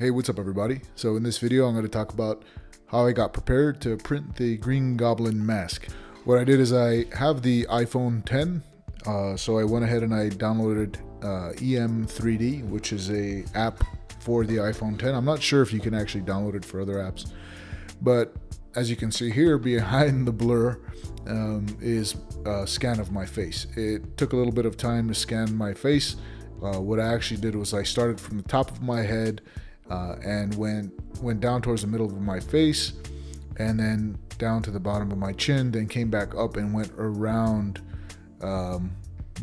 Hey, what's up everybody? So in this video I'm going to talk about how I got prepared to print the Green Goblin mask. What I did is I have the iPhone 10, so I went ahead and I downloaded EM3D, which is a app for the iPhone 10. I'm not sure if you can actually download it for other apps, but as you can see here behind the blur is a scan of my face. It took a little bit of time to scan my face. What I actually did was I started from the top of my head and went down towards the middle of my face and then down to the bottom of my chin, then came back up and went around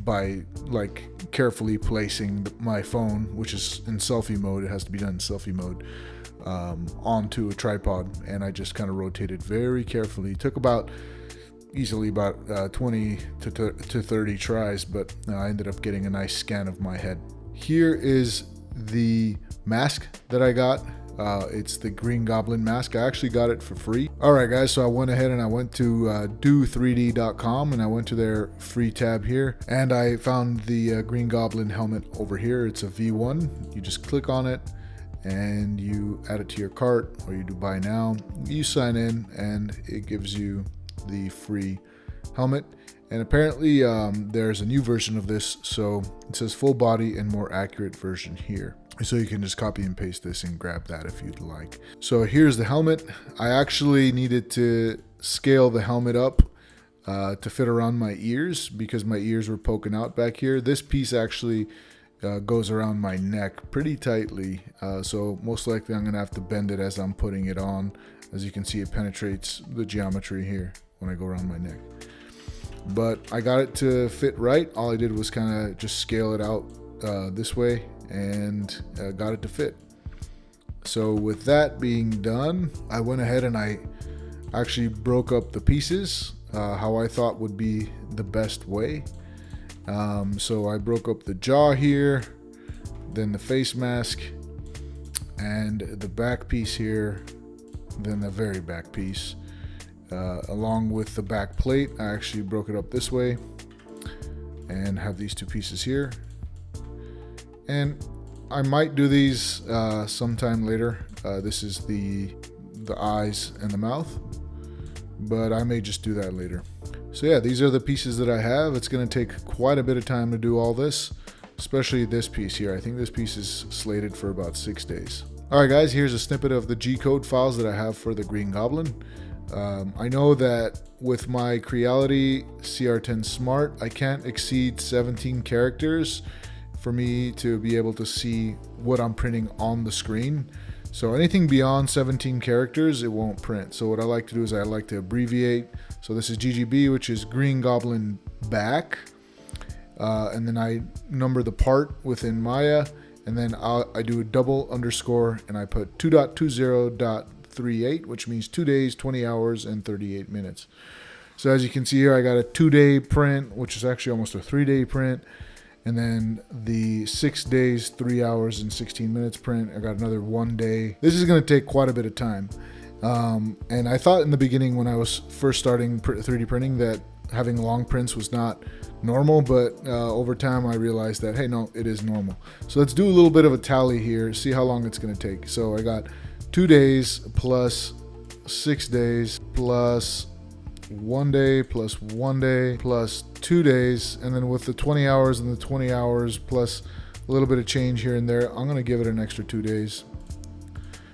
by like carefully placing my phone, which is in selfie mode, it has to be done in selfie mode, onto a tripod, and I just kind of rotated very carefully. It took easily about 20 to 30 tries, but I ended up getting a nice scan of my head. Here is the mask that I got. It's the Green Goblin mask. I actually got it for free. Alright guys, so I went ahead and I went to do3d.com and I went to their free tab here and I found the Green Goblin helmet over here. It's a V1. You just click on it and you add it to your cart, or you do buy now. You sign in and it gives you the free helmet. And apparently there's a new version of this, so it says full body and more accurate version here. So you can just copy and paste this and grab that if you'd like. So here's the helmet. I actually needed to scale the helmet up to fit around my ears because my ears were poking out back here. This piece actually goes around my neck pretty tightly, so most likely I'm gonna have to bend it as I'm putting it on. As you can see, it penetrates the geometry here when I go around my neck. But I got it to fit right. All I did was kind of just scale it out this way and got it to fit. So with that being done, I went ahead and I actually broke up the pieces how I thought would be the best way. So I broke up the jaw here, then the face mask, and the back piece here, then the very back piece. Along with the back plate, I actually broke it up this way and have these two pieces here. And I might do these sometime later. This is the eyes and the mouth, but I may just do that later. So yeah, these are the pieces that I have. It's going to take quite a bit of time to do all this, especially this piece here. I think this piece is slated for about 6 days. Alright guys, here's a snippet of the G-code files that I have for the Green Goblin. I know that with my Creality CR-10 Smart, I can't exceed 17 characters for me to be able to see what I'm printing on the screen. So anything beyond 17 characters, it won't print. So what I like to do is I like to abbreviate. So this is GGB, which is Green Goblin back. And then I number the part within Maya, and then I do a double underscore and I put 2.20.38, which means 2 days, 20 hours, and 38 minutes. So as you can see here, I got a 2-day print, which is actually almost a 3-day print. And then the 6 days, 3 hours, and 16 minutes print, I got another 1 day. This is going to take quite a bit of time. And I thought in the beginning when I was first starting 3D printing that having long prints was not normal, but over time I realized that, hey, no, it is normal. So let's do a little bit of a tally here, see how long it's going to take. So I got 2 days plus 6 days plus 1 day plus 1 day plus 2 days, and then with the 20 hours and the 20 hours plus a little bit of change here and there, I'm going to give it an extra 2 days.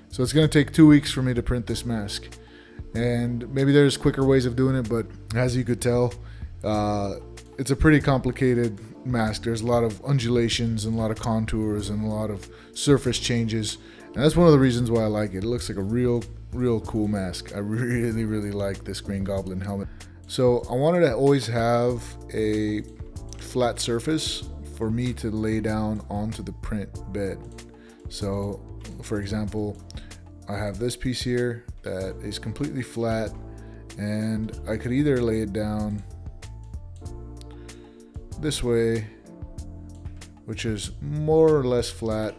So it's going to take 2 weeks for me to print this mask. And maybe there's quicker ways of doing it, but as you could tell, it's a pretty complicated mask. There's a lot of undulations and a lot of contours and a lot of surface changes. And that's one of the reasons why I like it. It looks like a real cool mask. I really like this Green Goblin helmet. So I wanted to always have a flat surface for me to lay down onto the print bed. So for example, I have this piece here that is completely flat, and I could either lay it down this way, which is more or less flat,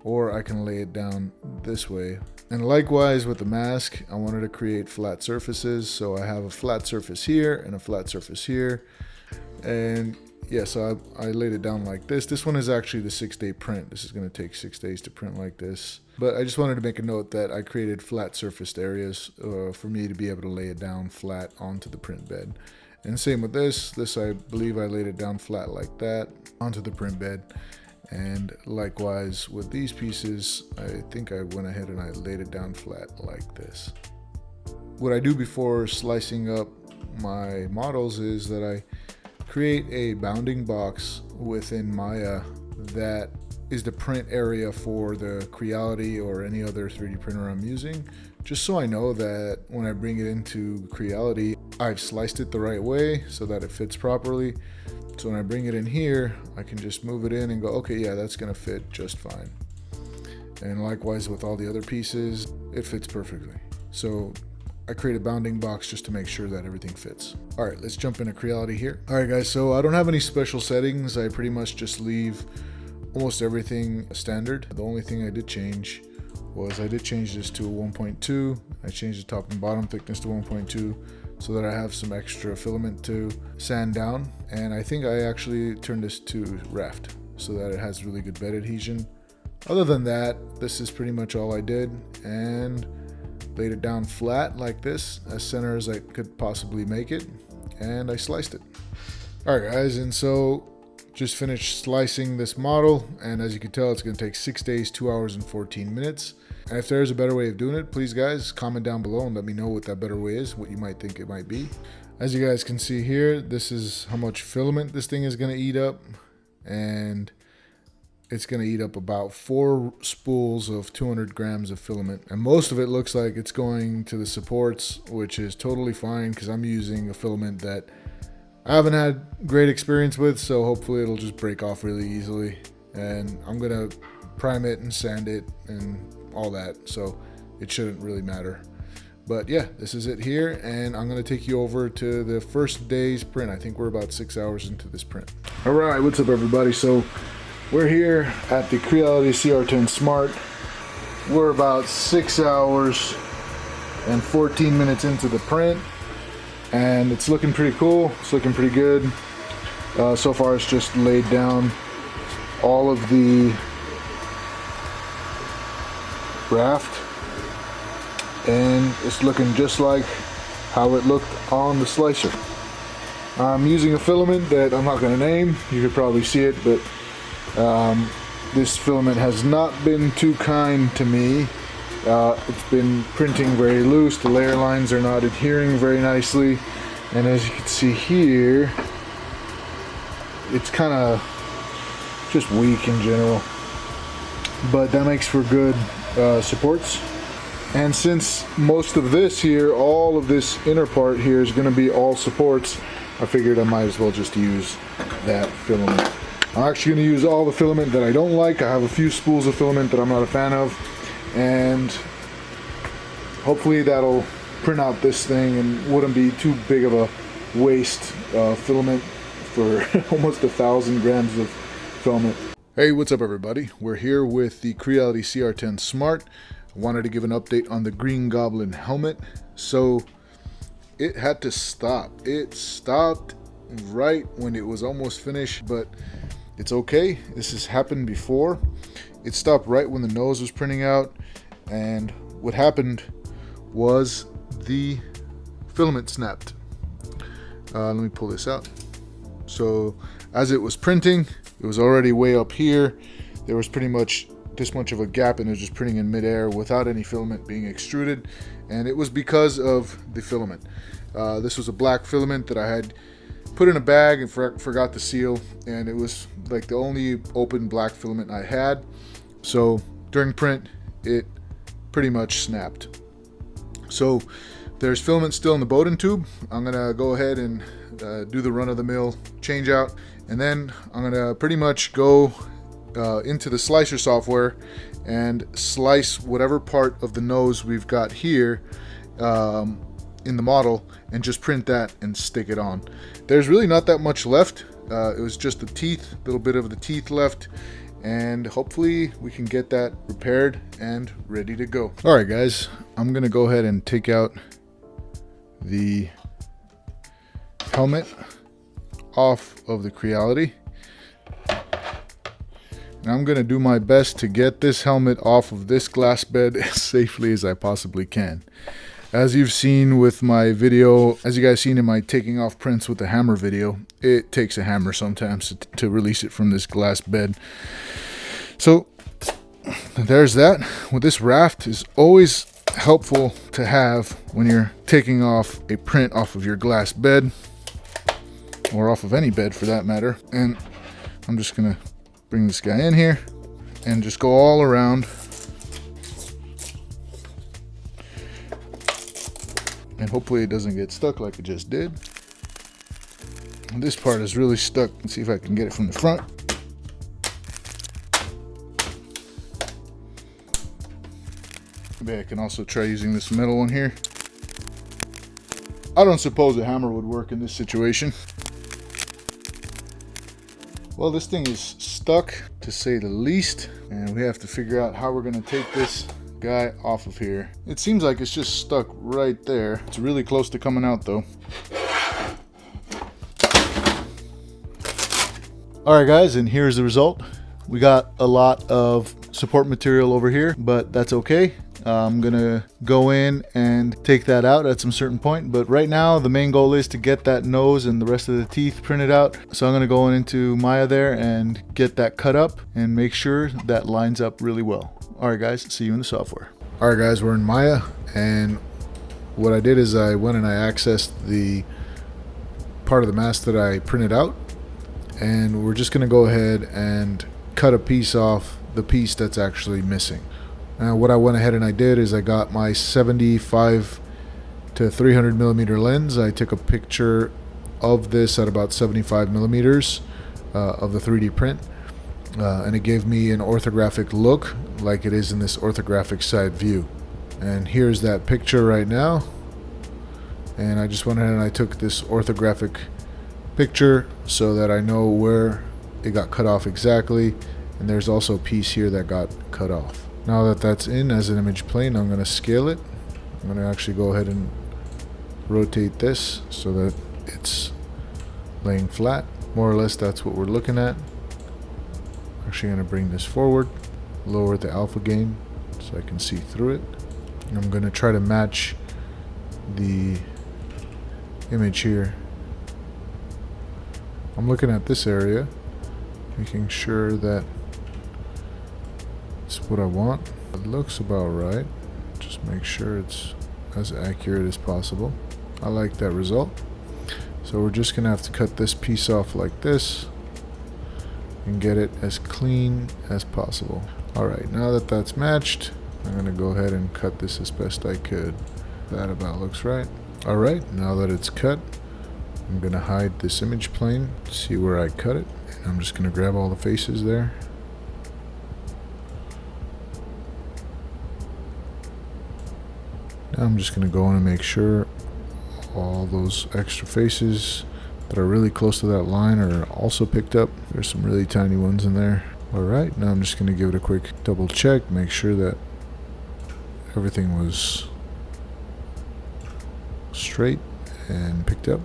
or I can lay it down this way. And likewise with the mask, I wanted to create flat surfaces. So I have a flat surface here and a flat surface here. And yeah, so I laid it down like this. This one is actually the 6-day print. This is going to take 6 days to print like this. But I just wanted to make a note that I created flat surfaced areas for me to be able to lay it down flat onto the print bed. And same with this. This, I believe I laid it down flat like that onto the print bed. And likewise with these pieces, I think I went ahead and I laid it down flat like this. What I do before slicing up my models is that I create a bounding box within Maya that is the print area for the Creality or any other 3D printer I'm using, just so I know that when I bring it into Creality, I've sliced it the right way so that it fits properly. So when I bring it in here, I can just move it in and go, okay, yeah, that's gonna fit just fine. And likewise with all the other pieces, it fits perfectly. So I create a bounding box just to make sure that everything fits. All right, let's jump into Creality here. All right, guys, so I don't have any special settings. I pretty much just leave almost everything standard. The only thing I did change was I did change this to a 1.2. I changed the top and bottom thickness to 1.2 so that I have some extra filament to sand down. And I think I actually turned this to raft so that it has really good bed adhesion. Other than that, this is pretty much all I did, and laid it down flat like this, as center as I could possibly make it, and I sliced it. All right, guys, and so just finished slicing this model, and as you can tell, it's going to take 6 days, 2 hours and 14 minutes. And if there's a better way of doing it, please guys comment down below and let me know what that better way is, what you might think it might be. As you guys can see here, this is how much filament this thing is going to eat up, and it's going to eat up about 4 spools of 200 grams of filament. And most of it looks like it's going to the supports, which is totally fine because I'm using a filament that I haven't had great experience with, so hopefully it'll just break off really easily. And I'm going to prime it and sand it and all that, so it shouldn't really matter. But yeah, this is it here, and I'm going to take you over to the first day's print. I think we're about 6 hours into this print. All right, what's up everybody? So we're here at the Creality CR-10 Smart. We're about 6 hours and 14 minutes into the print, and it's looking pretty cool. It's looking pretty good. So far it's just laid down all of the raft, and it's looking just like how it looked on the slicer. I'm using a filament that I'm not going to name. You could probably see it, but this filament has not been too kind to me. It's been printing very loose. The layer lines are not adhering very nicely, and as you can see here, it's kind of just weak in general, but that makes for good supports. And since most of this here, all of this inner part here is going to be all supports, I figured I might as well just use that filament. I'm actually going to use all the filament that I don't like. I have a few spools of filament that I'm not a fan of, and hopefully that'll print out this thing and wouldn't be too big of a waste filament for almost 1,000 grams of filament. Hey, what's up everybody? We're here with the Creality CR-10 Smart. I wanted to give an update on the Green Goblin Helmet. So it had to stop. It stopped right when it was almost finished, but it's okay. This has happened before. It stopped right when the nose was printing out, and what happened was the filament snapped. Let me pull this out. So as it was printing, it was already way up here. There was pretty much this much of a gap, and it was just printing in midair without any filament being extruded, and it was because of the filament. This was a black filament that I had put in a bag and forgot to seal, and it was like the only open black filament I had. So during print, it pretty much snapped. So there's filament still in the Bowden tube. I'm gonna go ahead and do the run-of-the-mill change out, and then I'm gonna pretty much go into the slicer software and slice whatever part of the nose we've got here in the model, and just print that and stick it on. There's really not that much left. It was just the teeth, a little bit of the teeth left, and hopefully we can get that repaired and ready to go. All right guys, I'm gonna go ahead and take out the helmet off of the Creality. And I'm gonna do my best to get this helmet off of this glass bed as safely as I possibly can. As you've seen with my video, as you guys seen in my taking off prints with the hammer video, it takes a hammer sometimes to release it from this glass bed. So there's that. With this raft is always helpful to have when you're taking off a print off of your glass bed, or off of any bed for that matter. And I'm just gonna bring this guy in here and just go all around. And hopefully it doesn't get stuck like it just did. And this part is really stuck. Let's see if I can get it from the front. Maybe I can also try using this metal one here. I don't suppose a hammer would work in this situation. Well, this thing is stuck, to say the least, and we have to figure out how we're gonna take this guy off of here. It seems like it's just stuck right there. It's really close to coming out though. Alright guys, and here's the result. We got a lot of support material over here, but that's okay. I'm gonna go in and take that out at some certain point, but right now the main goal is to get that nose and the rest of the teeth printed out. So I'm gonna go into Maya there and get that cut up and make sure that lines up really well. Alright guys, see you in the software. Alright guys, we're in Maya, and what I did is I went and I accessed the part of the mask that I printed out, and we're just gonna go ahead and cut a piece off the piece that's actually missing. Now what I went ahead and I did is I got my 75 to 300 millimeter lens. I took a picture of this at about 75 millimeters of the 3D print, and it gave me an orthographic look like it is in this orthographic side view. And here's that picture right now. And I just went ahead and I took this orthographic picture so that I know where it got cut off exactly. And there's also a piece here that got cut off. Now that that's in as an image plane, I'm going to scale it. I'm going to actually go ahead and rotate this so that it's laying flat. More or less that's what we're looking at. Actually going to bring this forward, lower the alpha gain so I can see through it. And I'm going to try to match the image here. I'm looking at this area, making sure that it's what I want. It looks about right. Just make sure it's as accurate as possible. I like that result. So we're just gonna have to cut this piece off like this and get it as clean as possible. Alright, now that that's matched, I'm gonna go ahead and cut this as best I could. That about looks right. Alright, now that it's cut, I'm gonna hide this image plane, see where I cut it. And I'm just gonna grab all the faces there. Now I'm just gonna go in and make sure all those extra faces that are really close to that line are also picked up. There's some really tiny ones in there. Alright, now I'm just gonna give it a quick double check, make sure that everything was straight and picked up.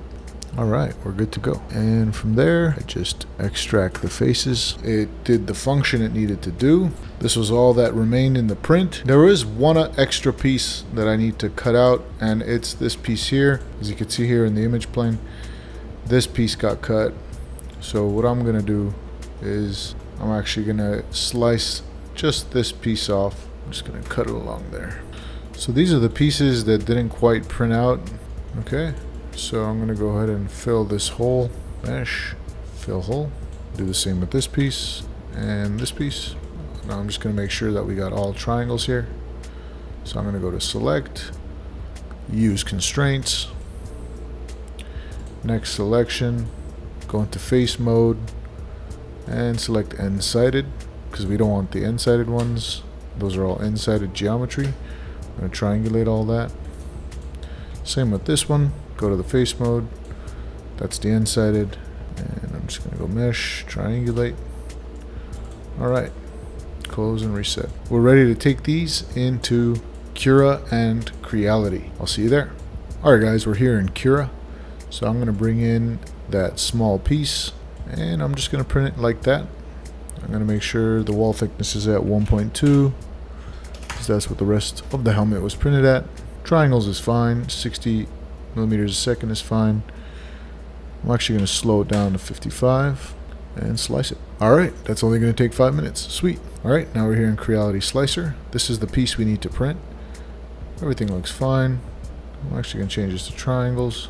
Alright, we're good to go. And from there, I just extract the faces. It did the function it needed to do. This was all that remained in the print. There is one extra piece that I need to cut out, and it's this piece here. As you can see here in the image plane, this piece got cut. So what I'm gonna do is I'm actually gonna slice just this piece off. I'm just gonna cut it along there. So these are the pieces that didn't quite print out. Okay. So I'm gonna go ahead and fill this hole, mesh, fill hole. Do the same with this piece and this piece. Now I'm just gonna make sure that we got all triangles here. So I'm gonna go to select, use constraints, next selection, go into face mode, and select end-sided, because we don't want the end-sided ones. Those are all end-sided geometry. I'm gonna triangulate all that. Same with this one. Go to the face mode, that's the end-sided, and I'm just gonna go mesh, triangulate. Alright, close and reset. We're ready to take these into Cura and Creality. I'll see you there. Alright guys, we're here in Cura. So I'm gonna bring in that small piece, and I'm just going to print it like that. I'm going to make sure the wall thickness is at 1.2, because that's what the rest of the helmet was printed at. Triangles is fine, 60 millimeters a second is fine. I'm actually going to slow it down to 55 and slice it. Alright, that's only going to take 5 minutes. Sweet. Alright, now we're here in Creality Slicer. This is the piece we need to print. Everything looks fine. I'm actually going to change this to triangles.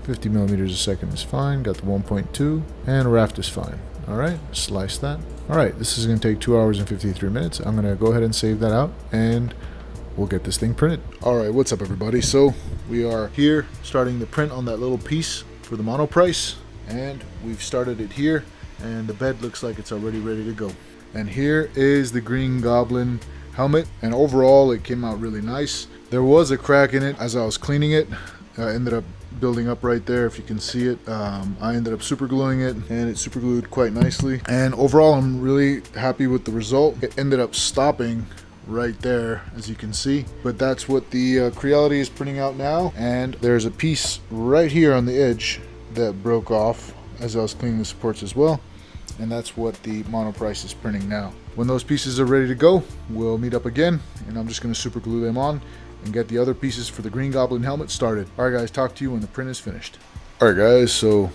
50 millimeters a second is fine. Got the 1.2, and raft is fine. Alright, slice that. Alright, this is going to take 2 hours and 53 minutes. I'm going to go ahead and save that out, and we'll get this thing printed. Alright, what's up everybody? So we are here starting the print on that little piece for the monoprice, and we've started it here, and the bed looks like it's already ready to go. And here is the Green Goblin helmet, and overall it came out really nice. There was a crack in it as I was cleaning it. Ended up building up right there, if you can see it. I ended up super gluing it, and it super glued quite nicely. And overall I'm really happy with the result. It ended up stopping right there, as you can see, but that's what the Creality is printing out now. And there's a piece right here on the edge that broke off as I was cleaning the supports as well, and that's what the monoprice is printing now. When those pieces are ready to go, we'll meet up again, and I'm just going to super glue them on and get the other pieces for the Green Goblin helmet started. Alright guys, talk to you when the print is finished. Alright guys, so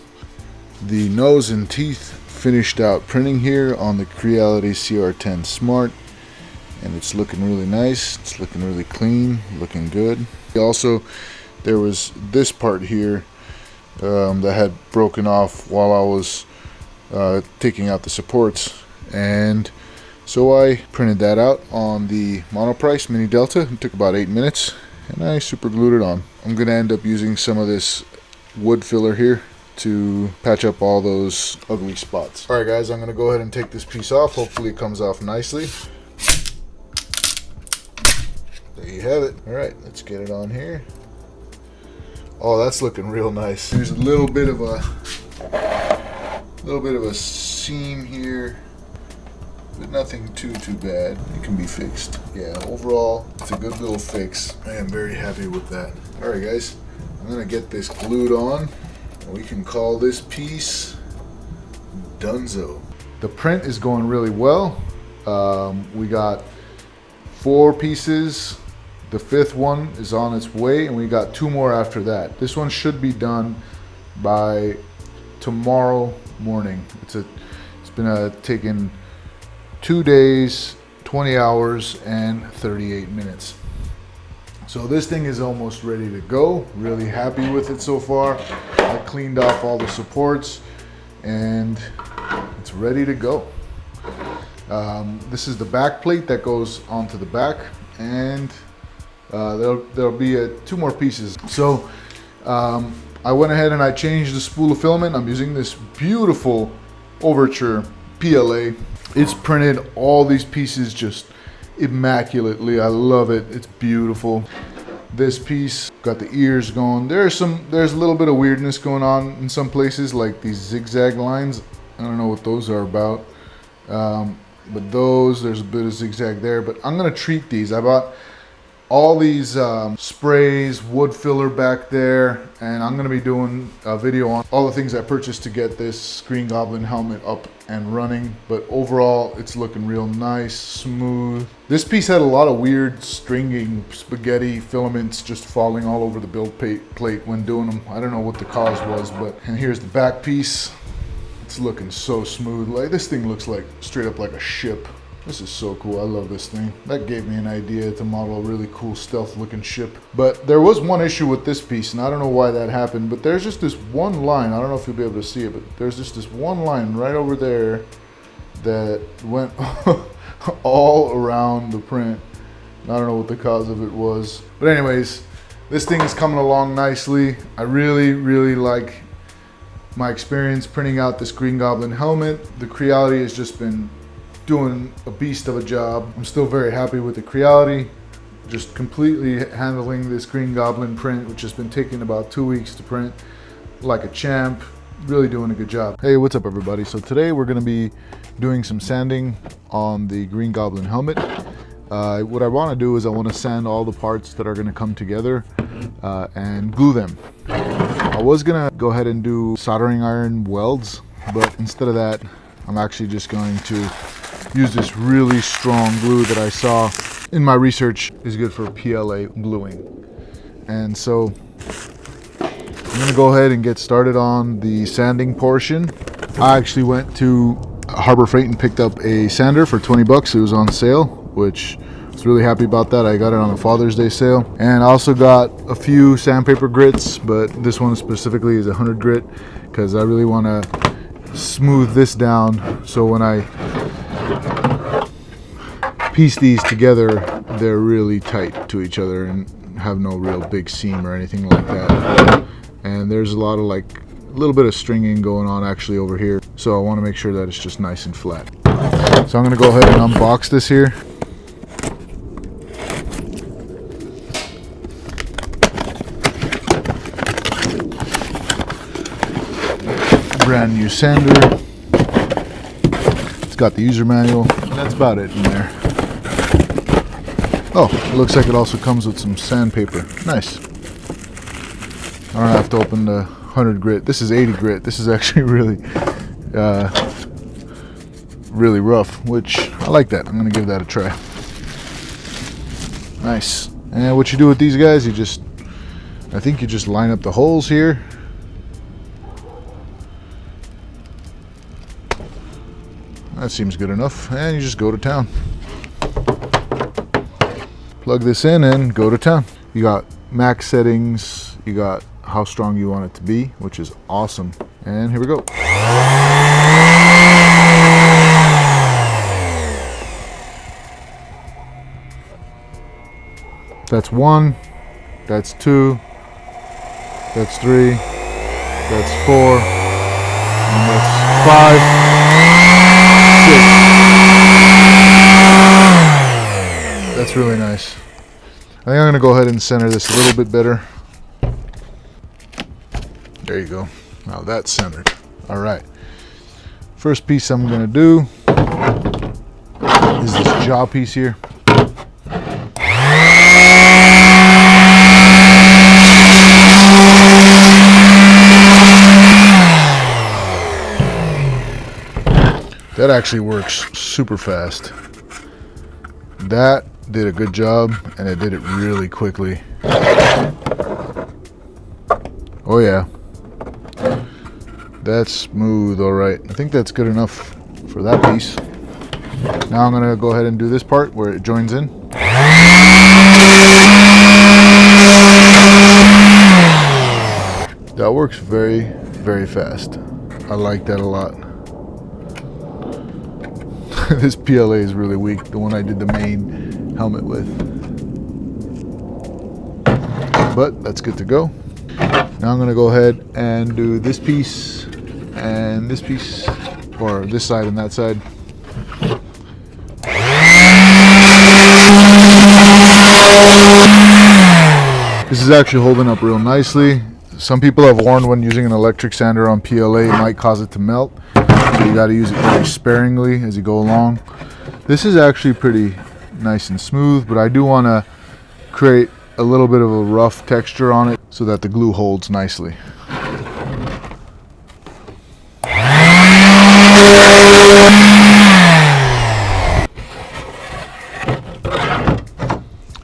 the nose and teeth finished out printing here on the Creality CR-10 Smart, and it's looking really nice. It's looking really clean, looking good. Also, there was this part here that had broken off while I was taking out the supports, and so I printed that out on the monoprice Mini Delta. It took about 8 minutes, and I super glued it on. I'm going to end up using some of this wood filler here to patch up all those ugly spots. Alright guys, I'm going to go ahead and take this piece off. Hopefully it comes off nicely. There you have it. Alright, let's get it on here. Oh, that's looking real nice. There's a little bit of a seam here, but nothing too bad. It can be fixed. Yeah, overall it's a good little fix. I am very happy with that. Alright guys, I'm gonna get this glued on, and we can call this piece Dunzo. The print is going really well. We got 4 pieces. The 5th one is on its way, and we got 2 more after that. This one should be done by tomorrow morning. It's been taking 2 days, 20 hours, and 38 minutes. So this thing is almost ready to go. Really happy with it so far. I cleaned off all the supports, and it's ready to go. This is the back plate that goes onto the back, and there'll be 2 more pieces. So I went ahead and I changed the spool of filament. I'm using this beautiful Overture PLA. It's printed all these pieces just immaculately. I love it. It's beautiful. This piece got the ears going. There's a little bit of weirdness going on in some places, like these zigzag lines. I don't know what those are about. But there's a bit of zigzag there. But I'm gonna treat these. I bought all these sprays, wood filler back there, and I'm gonna be doing a video on all the things I purchased to get this Green Goblin helmet up and running. But overall, it's looking real nice, smooth. This piece had a lot of weird stringing spaghetti filaments just falling all over the build plate when doing them. I don't know what the cause was, and here's the back piece. It's looking so smooth. Like, this thing looks like straight up like a ship. This is so cool. I love this thing. That gave me an idea to model a really cool stealth looking ship. But there was one issue with this piece, and I don't know why that happened, but there's just this one line. I don't know if you'll be able to see it, but there's just this one line right over there that went all around the print. I don't know what the cause of it was. But anyways, this thing is coming along nicely. I really like my experience printing out this Green Goblin helmet. The Creality has just been doing a beast of a job. I'm still very happy with the Creality. Just completely handling this Green Goblin print, which has been taking about 2 weeks to print, like a champ. Really doing a good job. Hey, what's up everybody? So today we're gonna be doing some sanding on the Green Goblin helmet. What I wanna do is I wanna sand all the parts that are gonna come together and glue them. I was gonna go ahead and do soldering iron welds, but instead of that, I'm actually just going to use this really strong glue that I saw in my research is good for PLA gluing. And so I'm gonna go ahead and get started on the sanding portion. I actually went to Harbor Freight and picked up a sander for 20 bucks. It was on sale, which I was really happy about that. I got it on a Father's Day sale. And I also got a few sandpaper grits, but this one specifically is 100 grit because I really want to smooth this down so when I piece these together, they're really tight to each other and have no real big seam or anything like that. And there's a lot of a little bit of stringing going on actually over here, so I want to make sure that it's just nice and flat. So I'm going to go ahead and unbox this here. Brand new sander. It's got the user manual, and that's about it in there. Oh, it looks like it also comes with some sandpaper. Nice. I don't have to open the 100 grit. This is 80 grit. This is actually really really rough, which I like that. I'm gonna give that a try. Nice. And what you do with these guys, I think you just line up the holes here. That seems good enough. And you just go to town. Plug this in and go to town. You got max settings, you got how strong you want it to be, which is awesome. And here we go. That's 1, that's 2, that's 3, that's 4, and that's 5, 6. That's really nice. I think I'm gonna go ahead and center this a little bit better. There you go. Now that's centered. All right. First piece I'm gonna do is this jaw piece here. That actually works super fast. That did a good job, and it did it really quickly. Oh yeah. That's smooth, all right. I think that's good enough for that piece. Now I'm gonna go ahead and do this part where it joins in. That works very, very fast. I like that a lot. This PLA is really weak, the one I did the main helmet with. But that's good to go. Now I'm going to go ahead and do this piece and this piece, or this side and that side. This is actually holding up real nicely. Some people have warned when using an electric sander on PLA it might cause it to melt. So you got to use it very sparingly as you go along. This is actually pretty nice and smooth, but I do want to create a little bit of a rough texture on it so that the glue holds nicely.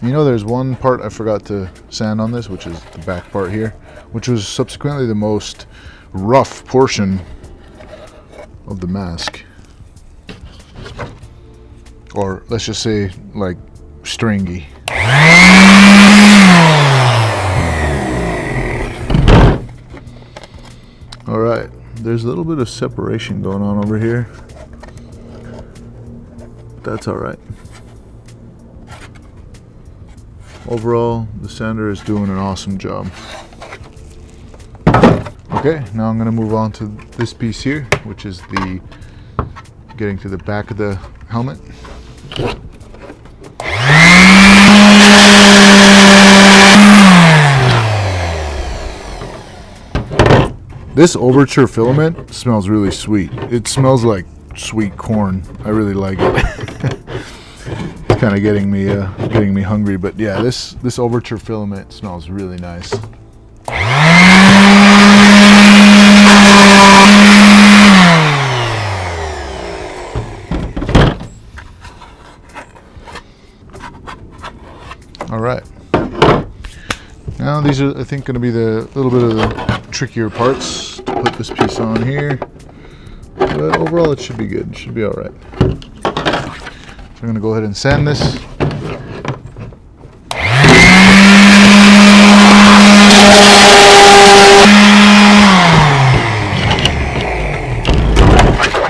You know, there's one part I forgot to sand on this, which is the back part here, which was subsequently the most rough portion of the mask, or let's just say like stringy. All right, there's a little bit of separation going on over here. That's all right. Overall, the sander is doing an awesome job. Okay, now I'm going to move on to this piece here, which is the getting to the back of the helmet. This Overture filament smells really sweet. It smells like sweet corn. I really like it. It's kind of getting me hungry, but yeah, this Overture filament smells really nice. All right. Now these are, I think, going to be the little bit of the trickier parts to put this piece on here. But overall, it should be good. It should be all right. So I'm going to go ahead and sand this.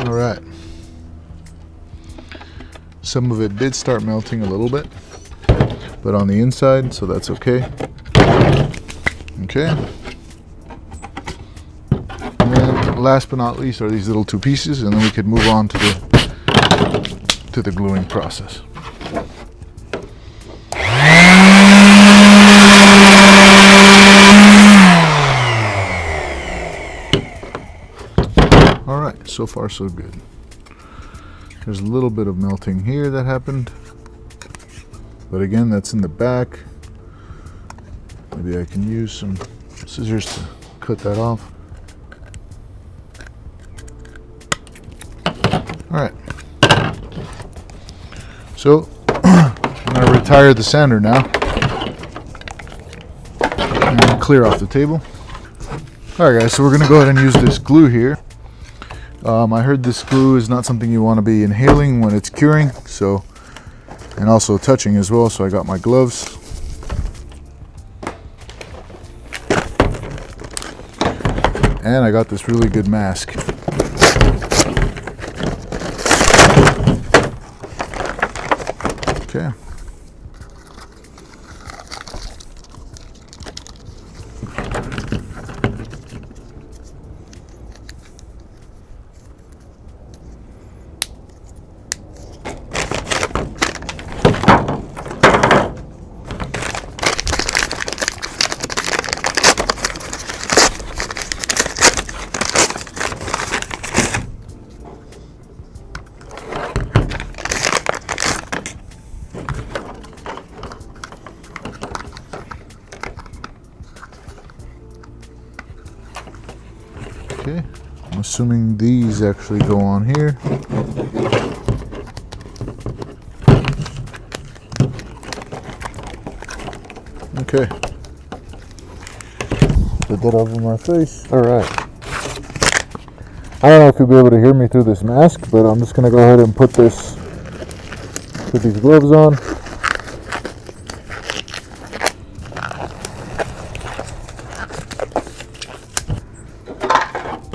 All right. Some of it did start melting a little bit, but on the inside, so that's okay. Okay. And then last but not least are these little two pieces, and then we could move on to the gluing process. All right, so far so good. There's a little bit of melting here that happened, but again, that's in the back. Maybe I can use some scissors to cut that off. All right. So I'm going to retire the sander now and clear off the table. All right, guys. So we're going to go ahead and use this glue here. I heard this glue is not something you want to be inhaling when it's curing, so, and also touching as well. So I got my gloves. And I got this really good mask. Okay. Okay, I'm assuming these actually go on here. Okay. Put that over my face. Alright. I don't know if you'll be able to hear me through this mask, but I'm just going to go ahead and put these gloves on.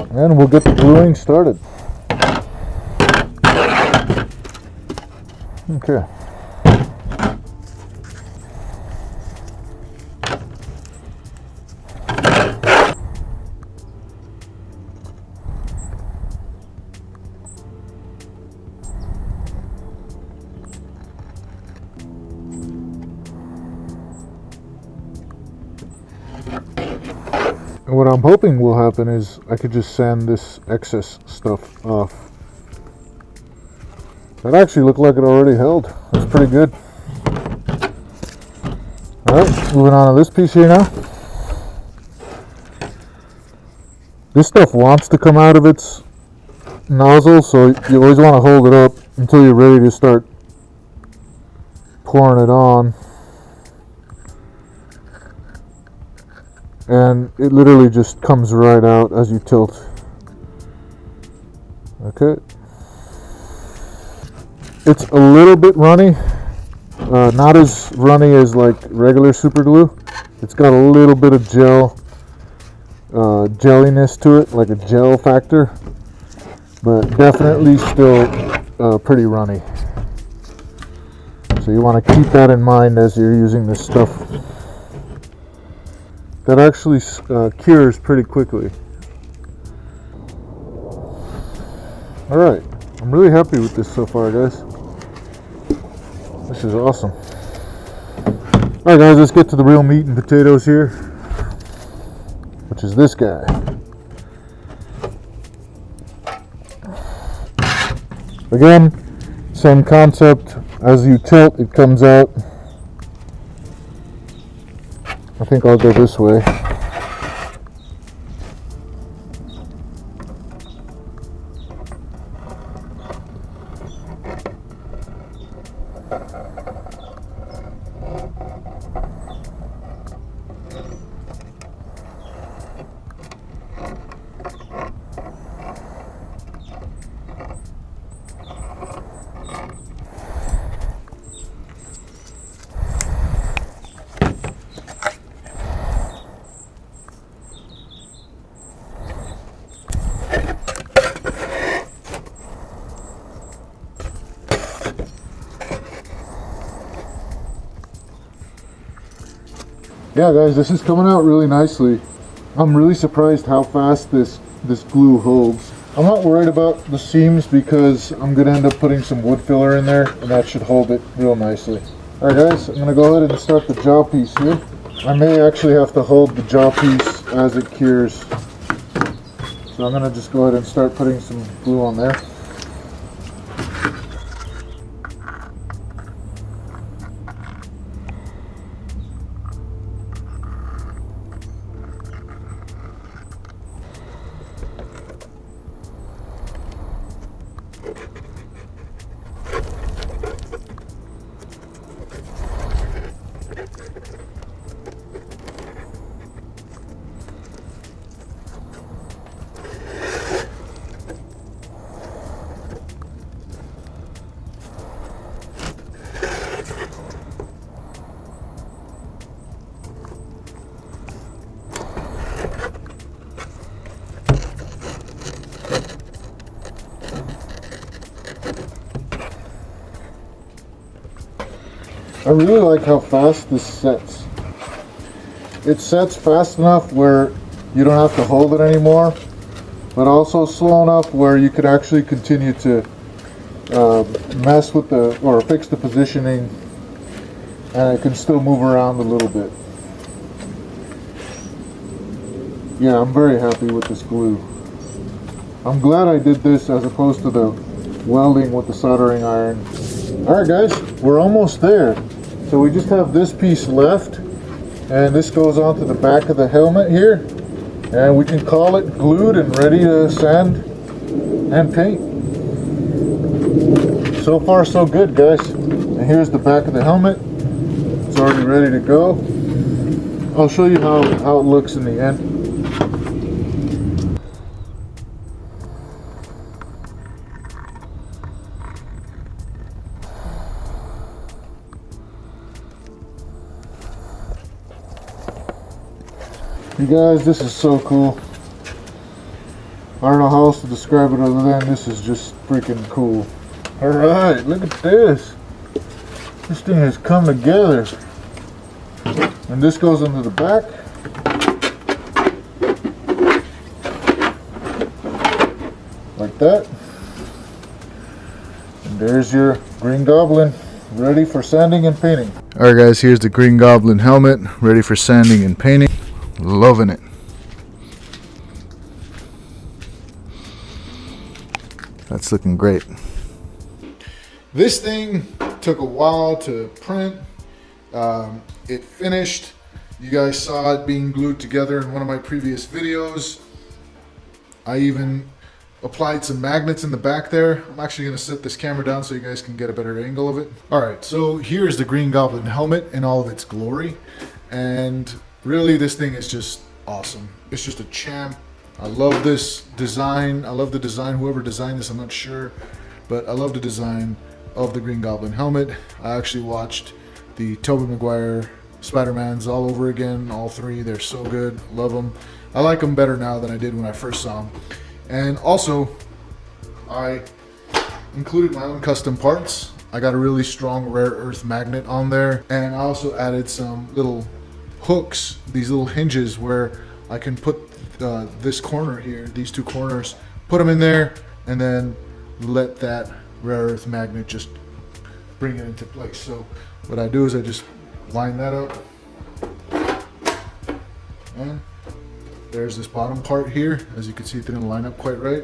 And we'll get the gluing started. Okay. And what I'm hoping will happen is I could just sand this excess stuff off. That actually looked like it already held. That's pretty good. Alright, moving on to this piece here now. This stuff wants to come out of its nozzle, so you always want to hold it up until you're ready to start pouring it on. And it literally just comes right out as you tilt. Okay. It's a little bit runny. Not as runny as like regular super glue. It's got a little bit of jelliness to it, like a gel factor. But definitely still pretty runny. So you want to keep that in mind as you're using this stuff. That actually cures pretty quickly. Alright, I'm really happy with this so far, guys. This is awesome. Alright guys, let's get to the real meat and potatoes here, which is this guy. Again, same concept. As you tilt, it comes out. I think I'll go this way. Yeah guys, this is coming out really nicely. I'm really surprised how fast this glue holds. I'm not worried about the seams because I'm gonna end up putting some wood filler in there and that should hold it real nicely. Alright guys, I'm gonna go ahead and start the jaw piece here. I may actually have to hold the jaw piece as it cures. So I'm gonna just go ahead and start putting some glue on there. I really like how fast this sets. It sets fast enough where you don't have to hold it anymore, but also slow enough where you could actually continue to mess with or fix the positioning, and it can still move around a little bit. Yeah, I'm very happy with this glue. I'm glad I did this as opposed to the welding with the soldering iron. Alright guys, we're almost there. So we just have this piece left, and this goes onto the back of the helmet here, and we can call it glued and ready to sand and paint. So far so good guys. And here's the back of the helmet. It's already ready to go. I'll show you how it looks in the end. You guys, this is so cool. I don't know how else to describe it other than this is just freaking cool. Alright, look at this. This thing has come together. And this goes into the back. Like that. And there's your Green Goblin, ready for sanding and painting. Alright guys, here's the Green Goblin helmet, ready for sanding and painting. Loving it. That's looking great. This thing took a while to print. It finished. You guys saw it being glued together in one of my previous videos. I even applied some magnets in the back there. I'm actually going to set this camera down so you guys can get a better angle of it. Alright, so here's the Green Goblin helmet in all of its glory. And really, this thing is just awesome. It's just a champ. I love this design. I love the design. Whoever designed this, I'm not sure, but I love the design of the Green Goblin helmet. I actually watched the Tobey Maguire Spider-Mans all over again, all three. They're so good. Love them. I like them better now than I did when I first saw them. And also, I included my own custom parts. I got a really strong rare earth magnet on there, and I also added some little hooks, these little hinges where I can put this corner here, these two corners, put them in there, and then let that rare earth magnet just bring it into place. So what I do is I just line that up, and there's this bottom part here. As you can see, it didn't line up quite right.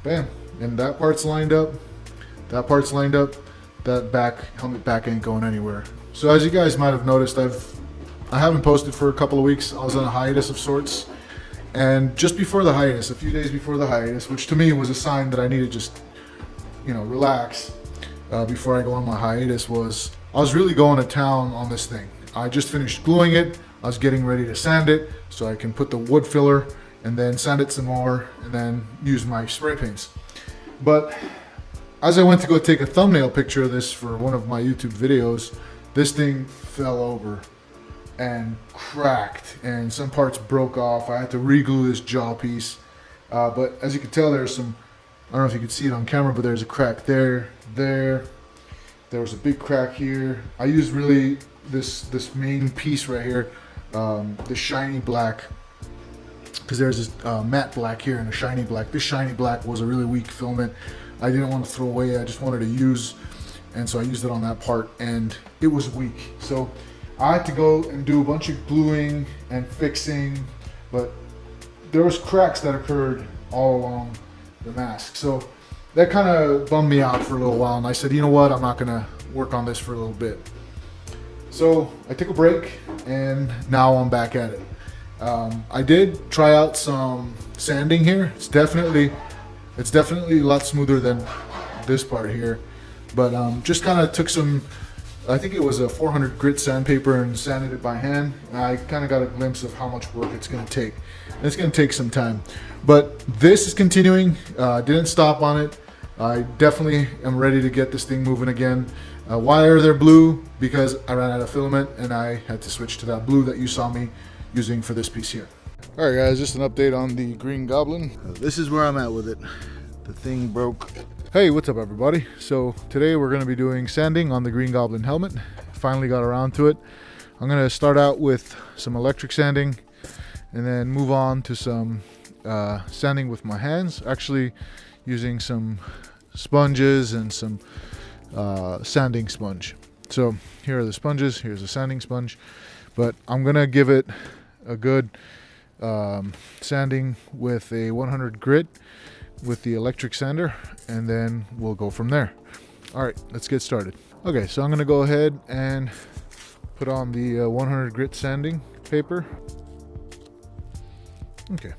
Bam, and that part's lined up, that part's lined up, that helmet back ain't going anywhere. So as you guys might have noticed, I haven't posted for a couple of weeks. I was on a hiatus of sorts, and just before the hiatus, a few days before the hiatus, which to me was a sign that I needed to just, relax before I go on my hiatus, was I was really going to town on this thing. I just finished gluing it. I was getting ready to sand it so I can put the wood filler and then sand it some more and then use my spray paints. But as I went to go take a thumbnail picture of this for one of my YouTube videos, this thing fell over and cracked, and some parts broke off. I had to re-glue this jaw piece, but as you can tell, there's some, I don't know if you can see it on camera, but there's a crack there was a big crack here. I used really this main piece right here, this shiny black, because there's this matte black here and a shiny black. This shiny black was a really weak filament. I didn't want to throw away. I just wanted to use, and so I used it on that part, and it was weak. So I had to go and do a bunch of gluing and fixing, but there was cracks that occurred all along the mask. So that kind of bummed me out for a little while, and I said, you know what, I'm not gonna work on this for a little bit. So I took a break, and now I'm back at it. I did try out some sanding here. It's definitely a lot smoother than this part here, but just kind of took some, I think it was a 400 grit sandpaper, and sanded it by hand. I kind of got a glimpse of how much work it's going to take. And it's going to take some time, but this is continuing. Didn't stop on it. I definitely am ready to get this thing moving again. Why are they blue? Because I ran out of filament, and I had to switch to that blue that you saw me using for this piece here. All right, guys, just an update on the Green Goblin. This is where I'm at with it. The thing broke. Hey, what's up, everybody? So today we're going to be doing sanding on the Green Goblin Helmet. Finally got around to it. I'm going to start out with some electric sanding, and then move on to some sanding with my hands, actually using some sponges and some sanding sponge. So here are the sponges, here's a sanding sponge, but I'm gonna give it a good sanding with a 100 grit with the electric sander, and then we'll go from there. All right, let's get started. Okay, so I'm gonna go ahead and put on the 100 grit sanding paper. Okay.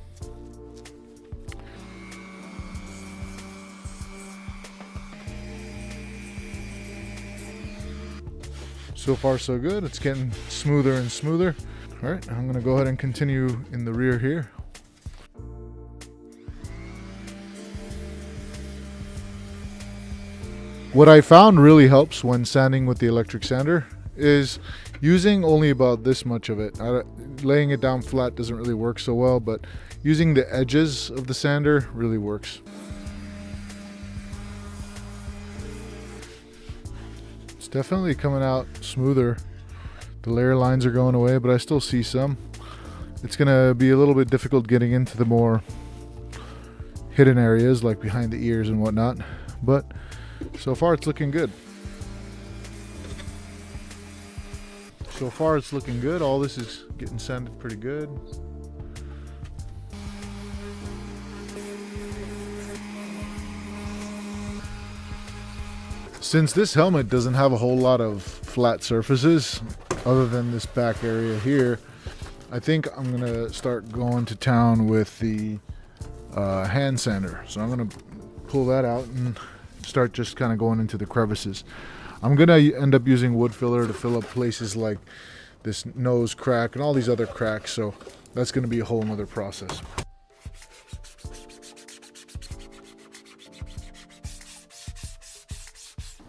So far so good. It's getting smoother and smoother. All right, I'm gonna go ahead and continue in the rear here. What I found really helps when sanding with the electric sander is using only about this much of it. Laying it down flat doesn't really work so well, but using the edges of the sander really works. It's definitely coming out smoother. The layer lines are going away, but I still see some. It's gonna be a little bit difficult getting into the more hidden areas like behind the ears and whatnot, but so far it's looking good. So far it's looking good. All this is getting sanded pretty good. Since this helmet doesn't have a whole lot of flat surfaces other than this back area here, I think I'm gonna start going to town with the hand sander. So I'm gonna pull that out and start just kind of going into the crevices. I'm gonna end up using wood filler to fill up places like this nose crack and all these other cracks, so that's gonna be a whole nother process.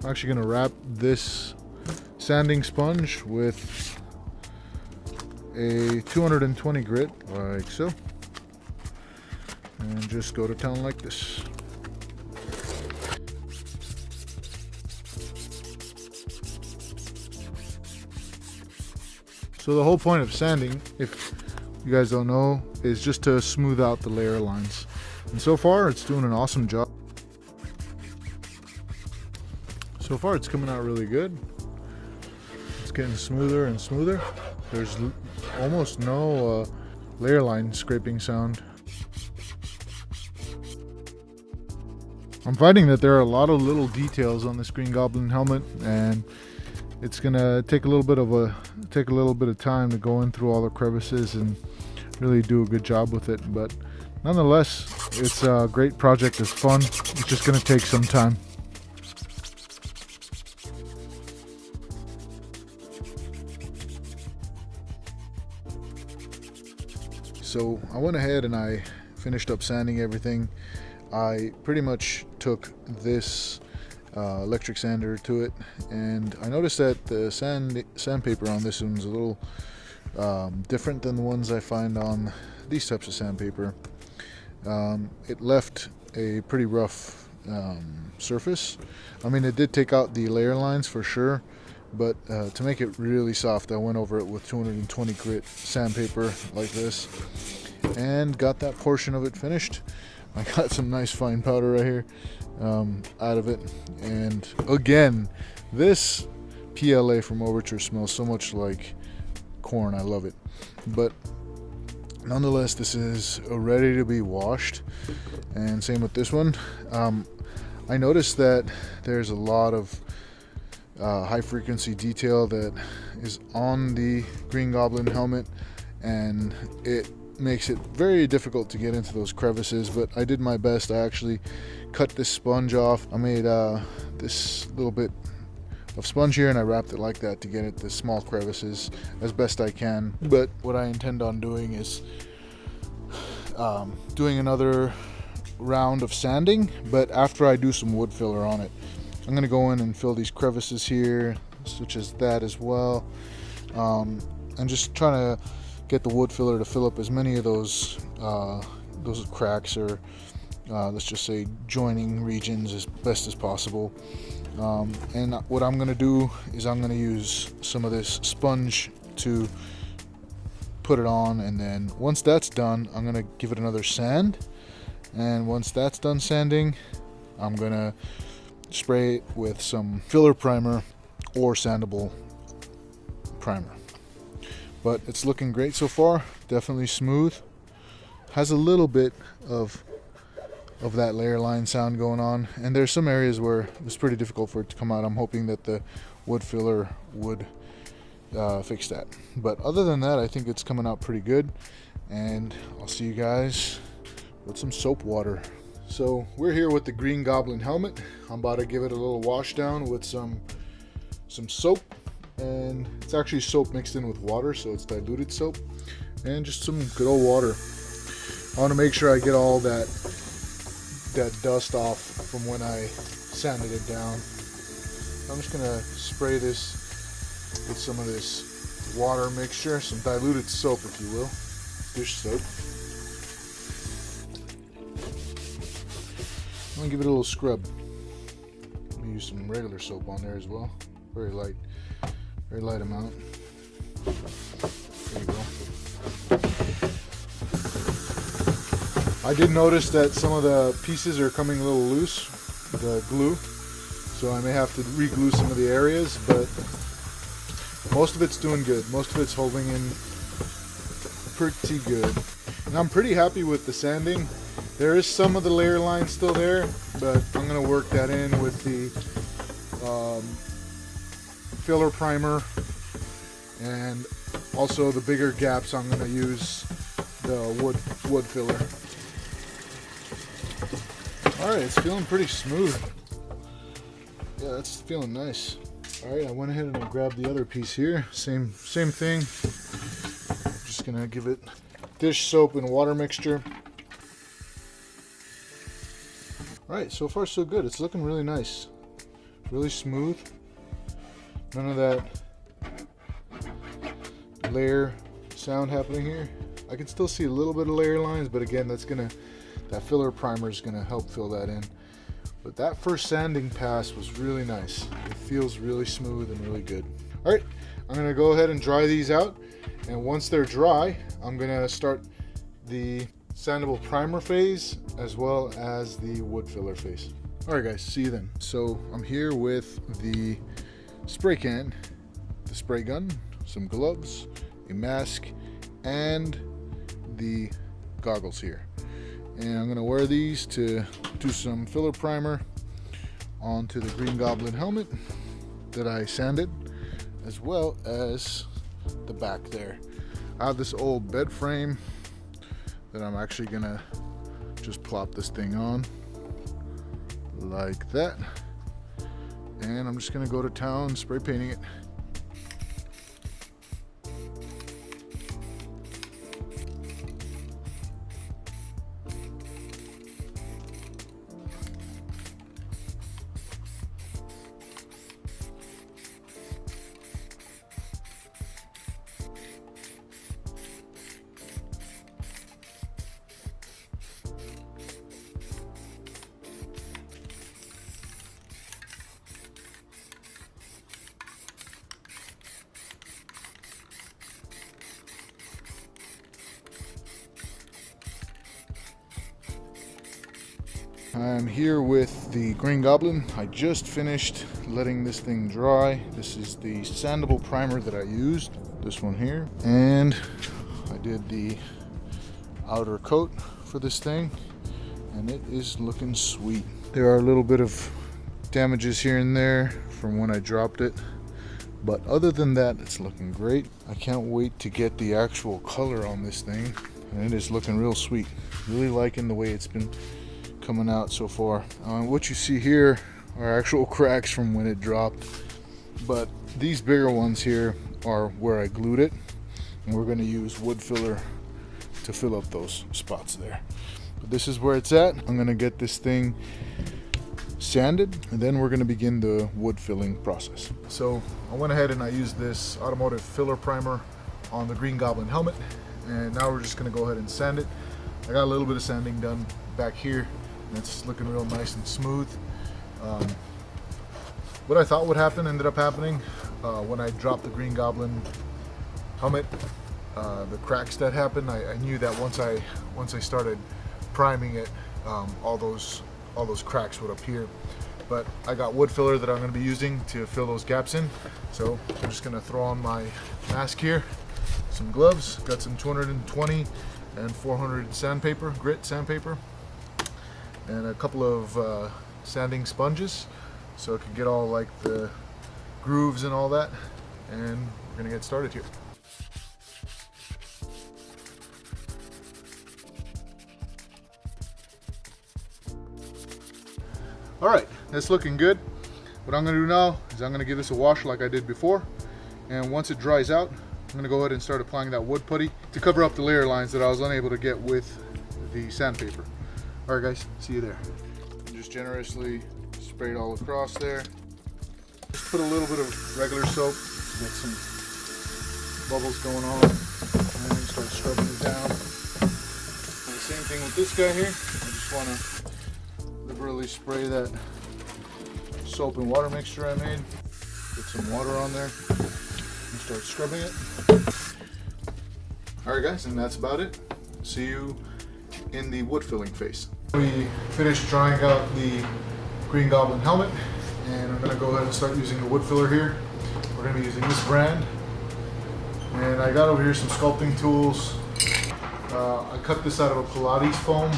I'm actually gonna wrap this sanding sponge with a 220 grit, like so, and just go to town like this. So the whole point of sanding, if you guys don't know, is just to smooth out the layer lines. And so far it's doing an awesome job. So far it's coming out really good. It's getting smoother and smoother. There's almost no layer line scraping sound. I'm finding that there are a lot of little details on this Green Goblin helmet, and it's gonna take a little bit of time to go in through all the crevices and really do a good job with it. But nonetheless, it's a great project. It's fun. It's just gonna take some time. So I went ahead and I finished up sanding everything. I pretty much took this electric sander to it, and I noticed that the sandpaper on this one's a little different than the ones I find on these types of sandpaper. It left a pretty rough surface. I mean, it did take out the layer lines for sure, But to make it really soft, I went over it with 220 grit sandpaper like this and got that portion of it finished. I got some nice fine powder right here out of it. And again, this PLA from Overture smells so much like corn. I love it. But nonetheless, this is ready to be washed. And same with this one. I noticed that there's a lot of high frequency detail that is on the Green Goblin helmet, and it makes it very difficult to get into those crevices, but I did my best. I actually cut this sponge off. I made this little bit of sponge here and I wrapped it like that to get at the small crevices as best I can. But what I intend on doing is doing another round of sanding, but after I do some wood filler on it. I'm going to go in and fill these crevices here, such as that as well, and just trying to get the wood filler to fill up as many of those cracks or let's just say joining regions as best as possible. And what I'm going to do is I'm going to use some of this sponge to put it on, and then once that's done, I'm going to give it another sand, and once that's done sanding, I'm going to spray it with some filler primer or sandable primer. But it's looking great so far. Definitely smooth. Has a little bit of that layer line sound going on, and there's some areas where it was pretty difficult for it to come out. I'm hoping that the wood filler would fix that. But other than that, I think it's coming out pretty good, and I'll see you guys with some soap water. So we're here with the Green Goblin helmet. I'm about to give it a little wash down with some soap, and it's actually soap mixed in with water, so it's diluted soap, and just some good old water. I want to make sure I get all that dust off from when I sanded it down. I'm just gonna spray this with some of this water mixture, some diluted soap if you will, dish soap. I'm gonna give it a little scrub. I'm gonna use some regular soap on there as well. Very light amount. There you go. I did notice that some of the pieces are coming a little loose, the glue, so I may have to re-glue some of the areas, but most of it's doing good. Most of it's holding in pretty good. And I'm pretty happy with the sanding. There is some of the layer line still there, but I'm going to work that in with the filler primer, and also the bigger gaps I'm going to use the wood filler. Alright, it's feeling pretty smooth. Yeah, that's feeling nice. Alright, I went ahead and grabbed the other piece here. Same thing. I'm just going to give it dish soap and water mixture. Alright, so far so good. It's looking really nice. Really smooth. None of that layer sound happening here. I can still see a little bit of layer lines, but again, that filler primer is gonna help fill that in. But that first sanding pass was really nice. It feels really smooth and really good. Alright, I'm gonna go ahead and dry these out, and once they're dry, I'm gonna start the sandable primer phase as well as the wood filler phase. Alright guys, see you then. So I'm here with the spray can, the spray gun, some gloves, a mask, and the goggles here. And I'm going to wear these to do some filler primer onto the Green Goblin helmet that I sanded, as well as the back there. I have this old bed frame that I'm actually going to just plop this thing on like that, and I'm just going to go to town spray painting it. I'm here with the Green Goblin. I just finished letting this thing dry. This is the sandable primer that I used, this one here. And I did the outer coat for this thing, and it is looking sweet. There are a little bit of damages here and there from when I dropped it, but other than that, it's looking great. I can't wait to get the actual color on this thing, and it is looking real sweet. Really liking the way it's been coming out so far. What you see here are actual cracks from when it dropped, but these bigger ones here are where I glued it, and we're going to use wood filler to fill up those spots there. But this is where it's at. I'm going to get this thing sanded, and then we're going to begin the wood filling process. So I went ahead and I used this automotive filler primer on the Green Goblin helmet, and now we're just going to go ahead and sand it. I got a little bit of sanding done back here, and it's looking real nice and smooth. What I thought would happen ended up happening when I dropped the Green Goblin helmet. The cracks that happened, I knew that once I started priming it, all those cracks would appear. But I got wood filler that I'm going to be using to fill those gaps in. So I'm just going to throw on my mask here, some gloves, got some 220 and 400 sandpaper, grit sandpaper, and a couple of sanding sponges so it can get all like the grooves and all that. And we're going to get started here. All right, that's looking good. What I'm gonna do now is I'm gonna give this a wash like I did before. And once it dries out, I'm gonna go ahead and start applying that wood putty to cover up the layer lines that I was unable to get with the sandpaper. All right guys, see you there. Just generously spray it all across there. Just put a little bit of regular soap, get some bubbles going on, and then start scrubbing it down. And the same thing with this guy here. I just wanna liberally spray that soap and water mixture I made. Get some water on there and start scrubbing it. Alright guys, and that's about it. See you in the wood filling phase. We finished drying out the Green Goblin helmet, and I'm going to go ahead and start using the wood filler here. We're going to be using this brand, and I got over here some sculpting tools. I cut this out of a Pilates foam,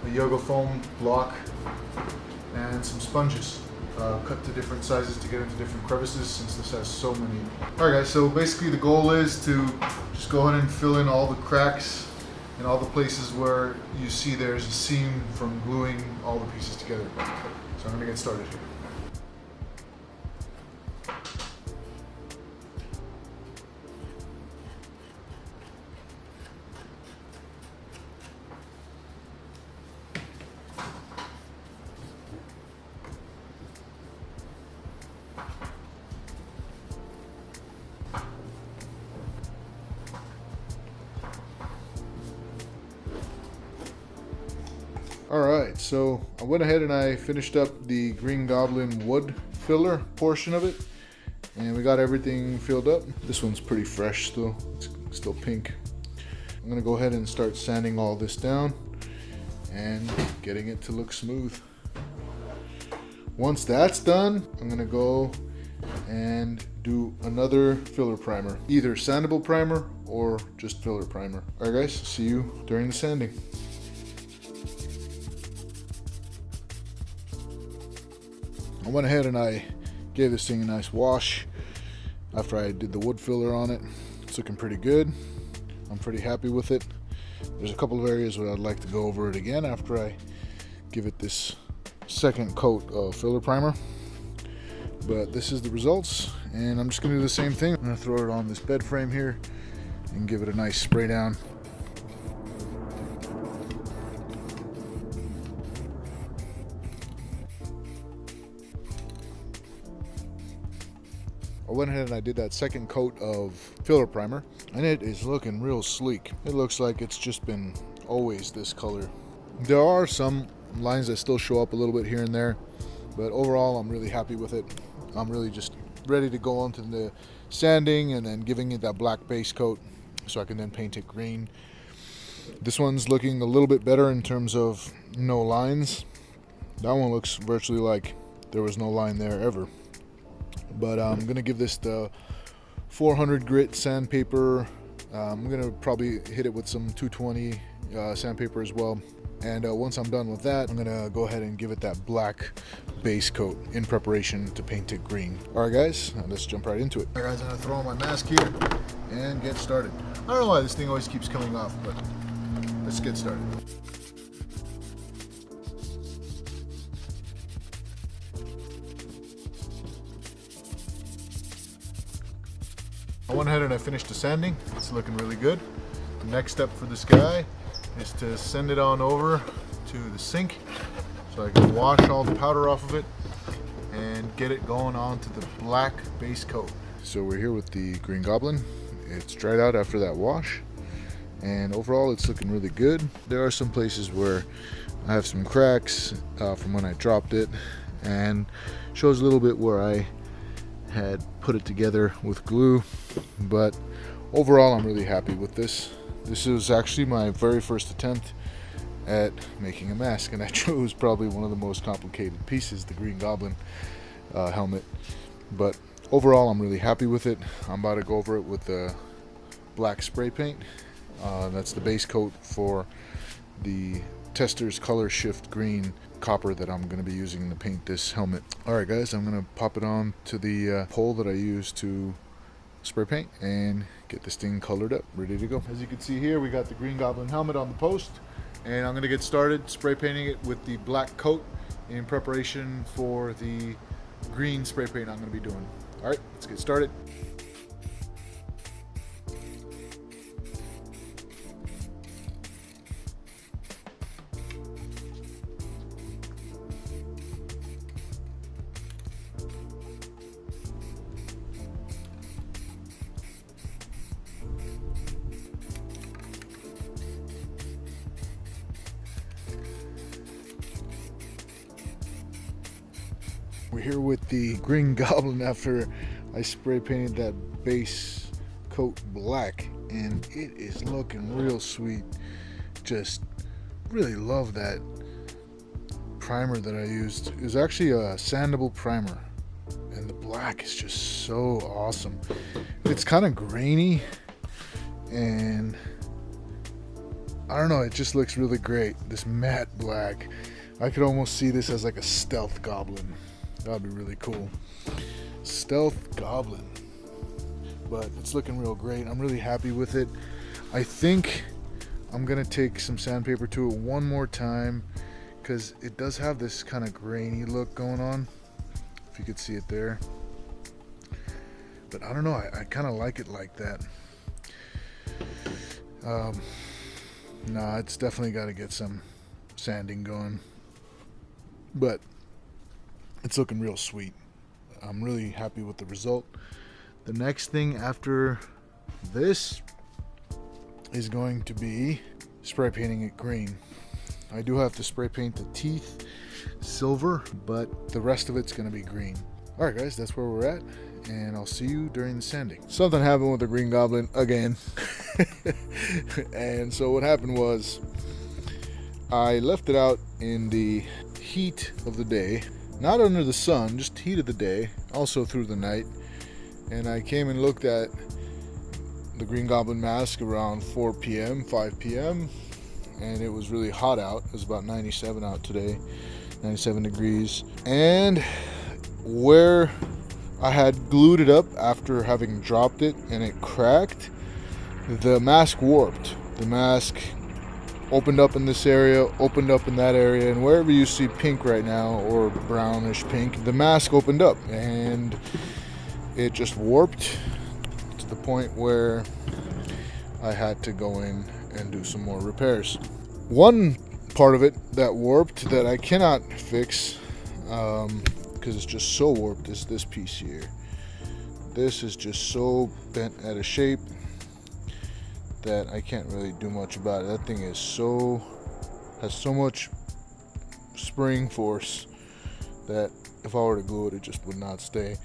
a yoga foam block, and some sponges cut to different sizes to get into different crevices, since this has so many. Alright guys, so basically the goal is to just go ahead and fill in all the cracks and all the places where you see there's a seam from gluing all the pieces together. So I'm going to get started here. Alright, so I went ahead and I finished up the Green Goblin wood filler portion of it, and we got everything filled up. This one's pretty fresh still, it's still pink. I'm going to go ahead and start sanding all this down and getting it to look smooth. Once that's done, I'm going to go and do another filler primer, either sandable primer or just filler primer. Alright guys, see you during the sanding. I went ahead and I gave this thing a nice wash after I did the wood filler on it. It's looking pretty good. I'm pretty happy with it. There's a couple of areas where I'd like to go over it again after I give it this second coat of filler primer. But this is the results, and I'm just going to do the same thing. I'm going to throw it on this bed frame here and give it a nice spray down. I went ahead and I did that second coat of filler primer, and it is looking real sleek. It looks like it's just been always this color. There are some lines that still show up a little bit here and there, but overall I'm really happy with it. I'm really just ready to go on to the sanding and then giving it that black base coat so I can then paint it green. This one's looking a little bit better in terms of no lines. That one looks virtually like there was no line there ever. But I'm gonna give this the 400 grit sandpaper. I'm gonna probably hit it with some 220 sandpaper as well. And once I'm done with that, I'm gonna go ahead and give it that black base coat in preparation to paint it green. All right, guys, let's jump right into it. All right, guys, I'm gonna throw on my mask here and get started. I don't know why this thing always keeps coming off, but let's get started. I went ahead and I finished the sanding. It's looking really good. The next step for this guy is to send it on over to the sink so I can wash all the powder off of it and get it going on to the black base coat. So we're here with the Green Goblin. It's dried out after that wash, and overall it's looking really good. There are some places where I have some cracks from when I dropped it, and shows a little bit where I had put it together with glue, but overall I'm really happy with this. This is actually my very first attempt at making a mask, and I chose probably one of the most complicated pieces, the Green Goblin helmet. But overall I'm really happy with it. I'm about to go over it with the black spray paint. That's the base coat for the Testors Color Shift Green copper that I'm going to be using to paint this helmet. Alright guys, I'm going to pop it on to the pole that I use to spray paint and get this thing colored up, ready to go. As you can see here, we got the Green Goblin helmet on the post, and I'm going to get started spray painting it with the black coat in preparation for the green spray paint I'm going to be doing. Alright, let's get started. We're here with the Green Goblin after I spray painted that base coat black, and it is looking real sweet. Just really love that primer that I used. It was actually a sandable primer, and the black is just so awesome. It's kind of grainy, and I don't know, it just looks really great. This matte black, I could almost see this as like a stealth goblin. That'd be really cool. Stealth Goblin. But it's looking real great. I'm really happy with it. I think I'm gonna take some sandpaper to it one more time, because it does have this kind of grainy look going on, if you could see it there. But I don't know, I kind of like it like that. Nah, it's definitely got to get some sanding going. But it's looking real sweet. I'm really happy with the result. The next thing after this is going to be spray painting it green. I do have to spray paint the teeth silver, but the rest of it's going to be green. Alright guys, that's where we're at, and I'll see you during the sanding. Something happened with the Green Goblin again. And so what happened was, I left it out in the heat of the day. Not under the sun, just heat of the day, also through the night. And I came and looked at the Green Goblin mask around 4 p.m., 5 p.m. And it was really hot out. It was about 97 out today, 97 degrees. And where I had glued it up after having dropped it and it cracked, the mask warped. The mask opened up in this area, opened up in that area, and wherever you see pink right now, or brownish pink, the mask opened up and it just warped to the point where I had to go in and do some more repairs. One part of it that warped that I cannot fix, because it's just so warped, is this piece here. This is just so bent out of shape that I can't really do much about it. That thing is has so much spring force that if I were to glue it, it just would not stay.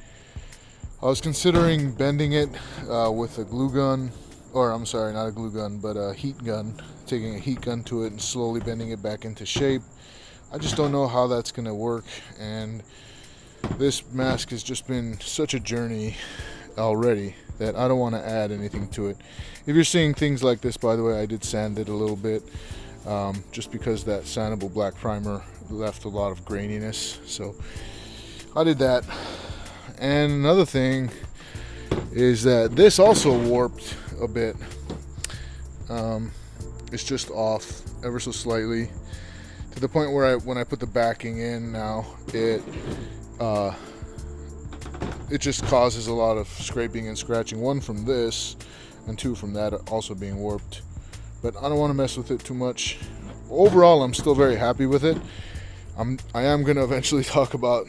I was considering bending it with a glue gun, or I'm sorry, not a glue gun, but a heat gun, taking a heat gun to it and slowly bending it back into shape. I just don't know how that's gonna work, and this mask has just been such a journey already that I don't want to add anything to it. If you're seeing things like this, by the way, I did sand it a little bit, just because that sandable black primer left a lot of graininess, so I did that. And another thing is that this also warped a bit. It's just off ever so slightly, to the point where when I put the backing in now, it just causes a lot of scraping and scratching, one from this and two from that also being warped. But I don't want to mess with it too much. Overall, I'm still very happy with it. I am going to eventually talk about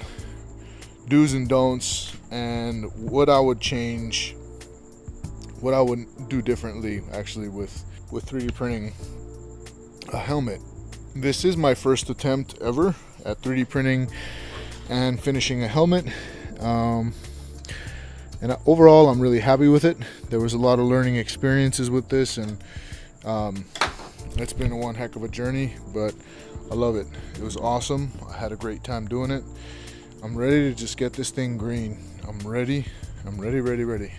do's and don'ts and what I would change, what I would do differently actually with 3D printing a helmet. This is my first attempt ever at 3D printing and finishing a helmet. And overall, I'm really happy with it. There was a lot of learning experiences with this, and it's been one heck of a journey, but I love it. It was awesome. I had a great time doing it. I'm ready to just get this thing green. I'm ready.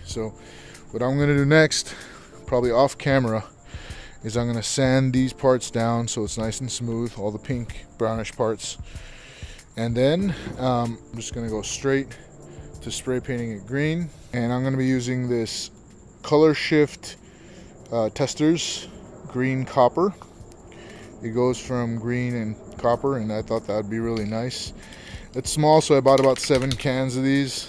So what I'm gonna do next, probably off camera, is I'm gonna sand these parts down so it's nice and smooth, all the pink brownish parts. And then I'm just gonna go straight to spray painting it green, and I'm going to be using this color shift Testors green copper. It goes from green and copper, and I thought that would be really nice. It's small, so I bought about 7 cans of these,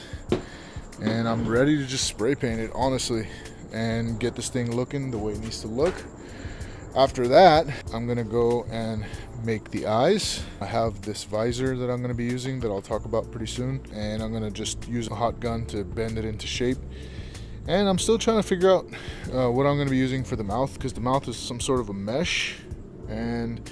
and I'm ready to just spray paint it, honestly, and get this thing looking the way it needs to look. After that, I'm gonna go and make the eyes. I have this visor that I'm gonna be using that I'll talk about pretty soon, and I'm gonna just use a hot gun to bend it into shape. And I'm still trying to figure out what I'm gonna be using for the mouth, because the mouth is some sort of a mesh, and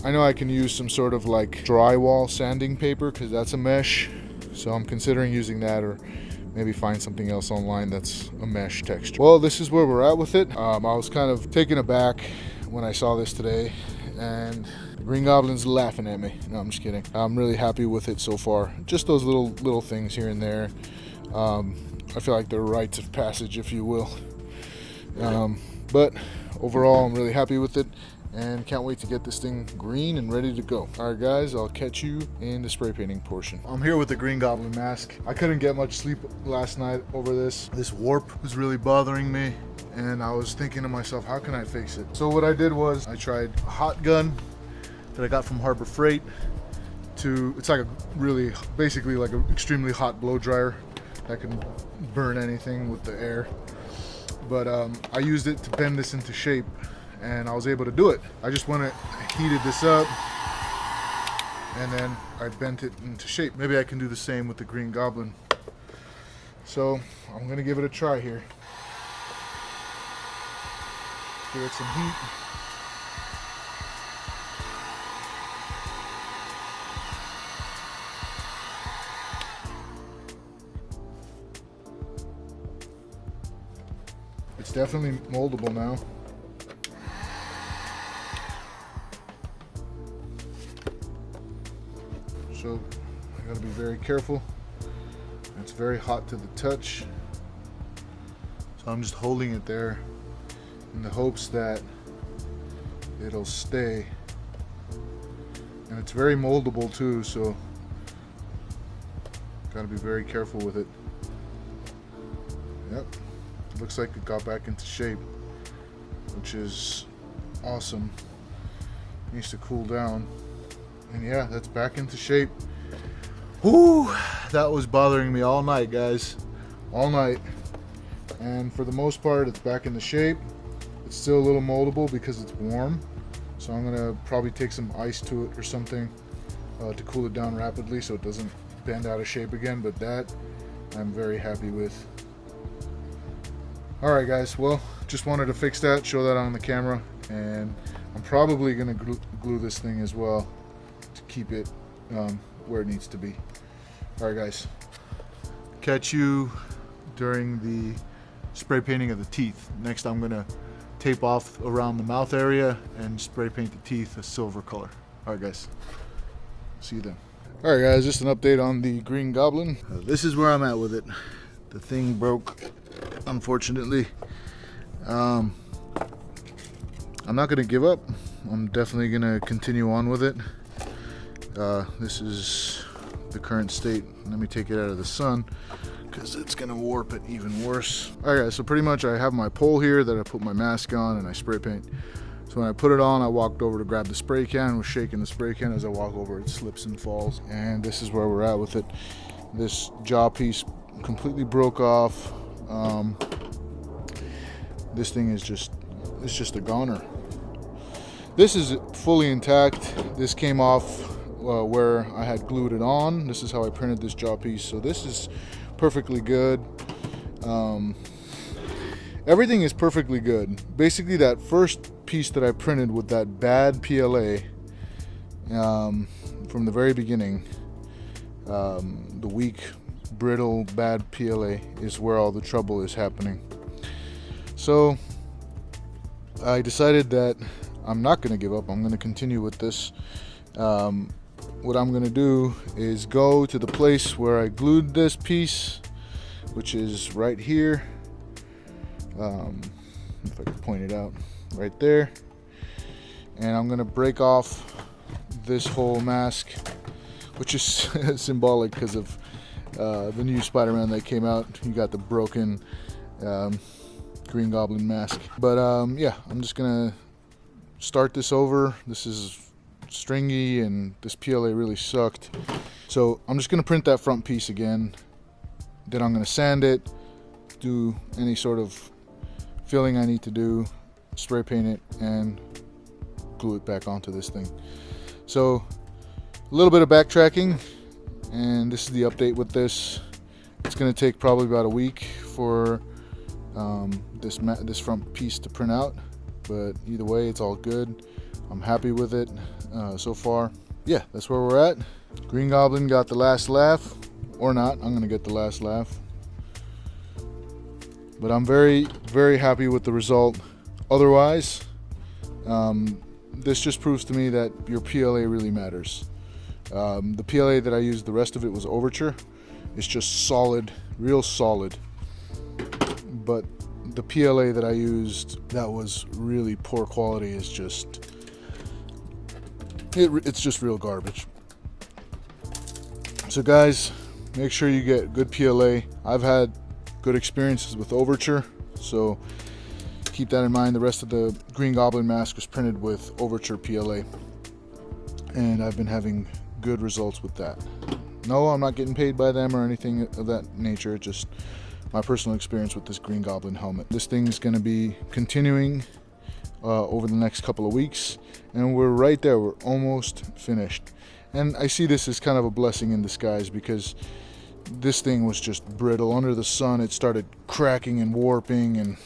I know I can use some sort of like drywall sanding paper, because that's a mesh, so I'm considering using that, or maybe find something else online that's a mesh texture. Well, this is where we're at with it. I was kind of taken aback when I saw this today, and Green Goblin's laughing at me. No, I'm just kidding. I'm really happy with it so far. Just those little things here and there. I feel like they're rites of passage, if you will. But overall, I'm really happy with it, and can't wait to get this thing green and ready to go. All right, guys, I'll catch you in the spray painting portion. I'm here with the Green Goblin mask. I couldn't get much sleep last night over this. This warp was really bothering me, and I was thinking to myself, how can I fix it? So what I did was I tried a hot gun that I got from Harbor Freight. It's like basically like an extremely hot blow dryer that can burn anything with the air. But I used it to bend this into shape, and I was able to do it. I just heated this up, and then I bent it into shape. Maybe I can do the same with the Green Goblin. So I'm gonna give it a try here. Give it some heat. It's definitely moldable now. So I gotta be very careful. It's very hot to the touch. So I'm just holding it there in the hopes that it'll stay. And it's very moldable too, so gotta be very careful with it. Yep, looks like it got back into shape, which is awesome. It needs to cool down. And yeah, that's back into shape. Whew, that was bothering me all night, guys. All night. And for the most part, it's back into shape. It's still a little moldable because it's warm. So I'm gonna probably take some ice to it or something to cool it down rapidly so it doesn't bend out of shape again. But that I'm very happy with. Alright guys, well, just wanted to fix that, show that on the camera. And I'm probably gonna glue this thing as well to keep it where it needs to be. Alright guys, catch you during the spray painting of the teeth. Next I'm gonna tape off around the mouth area and spray paint the teeth a silver color. Alright guys. See you then. All right, guys, just an update on the Green Goblin. This is where I'm at with it. The thing broke, unfortunately. I'm not gonna give up. I'm definitely gonna continue on with it. This is the current state. Let me take it out of the sun because it's gonna warp it even worse. All right, guys, so pretty much I have my pole here that I put my mask on and I spray paint. So when I put it on, I walked over to grab the spray can, was shaking the spray can. As I walk over, it slips and falls. And this is where we're at with it. This jaw piece completely broke off. This thing is it's just a goner. This is fully intact. This came off where I had glued it on. This is how I printed this jaw piece. So this is perfectly good. Everything is perfectly good. Basically, that first piece that I printed with that bad PLA from the very beginning, the weak, brittle, bad PLA is where all the trouble is happening. So I decided that I'm not going to give up. I'm going to continue with this. What I'm going to do is go to the place where I glued this piece, which is right here. If I can point it out, right there. And I'm going to break off this whole mask, which is symbolic because of the new Spider-Man that came out. You got the broken Green Goblin mask. But yeah, I'm just going to start this over. This is stringy and this PLA really sucked. So I'm just going to print that front piece again. Then I'm going to sand it, do any sort of filling I need to do, spray paint it, and glue it back onto this thing. So a little bit of backtracking, and this is the update with this. It's going to take probably about a week for this front piece to print out, but either way, it's all good. I'm happy with it so far. Yeah, that's where we're at. Green Goblin got the last laugh, or not. I'm going to get the last laugh. But I'm very, very happy with the result. Otherwise, this just proves to me that your PLA really matters. The PLA that I used, the rest of it was Overture. It's just solid, real solid. But the PLA that I used, that was really poor quality, is just, it's just real garbage. So guys, make sure you get good PLA. I've had good experiences with Overture, so keep that in mind. The rest of the Green Goblin mask was printed with Overture PLA, and I've been having good results with that. No, I'm not getting paid by them or anything of that nature, just my personal experience with this Green Goblin helmet. This thing is going to be continuing over the next couple of weeks, and we're right there. We're almost finished, and I see this as kind of a blessing in disguise because this thing was just brittle. Under the sun, it started cracking and warping, and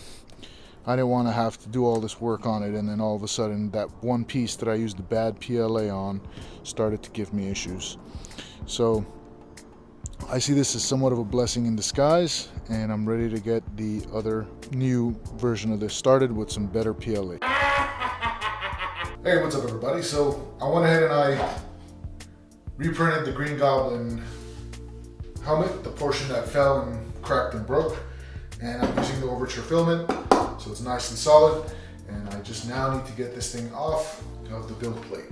I didn't want to have to do all this work on it, and then all of a sudden that one piece that I used the bad PLA on started to give me issues. So I see this as somewhat of a blessing in disguise, and I'm ready to get the other new version of this started with some better PLA. Hey, what's up everybody? So I went ahead and I reprinted the Green Goblin helmet, the portion that fell and cracked and broke, and I'm using the Overture filament, so it's nice and solid, and I just now need to get this thing off of the build plate.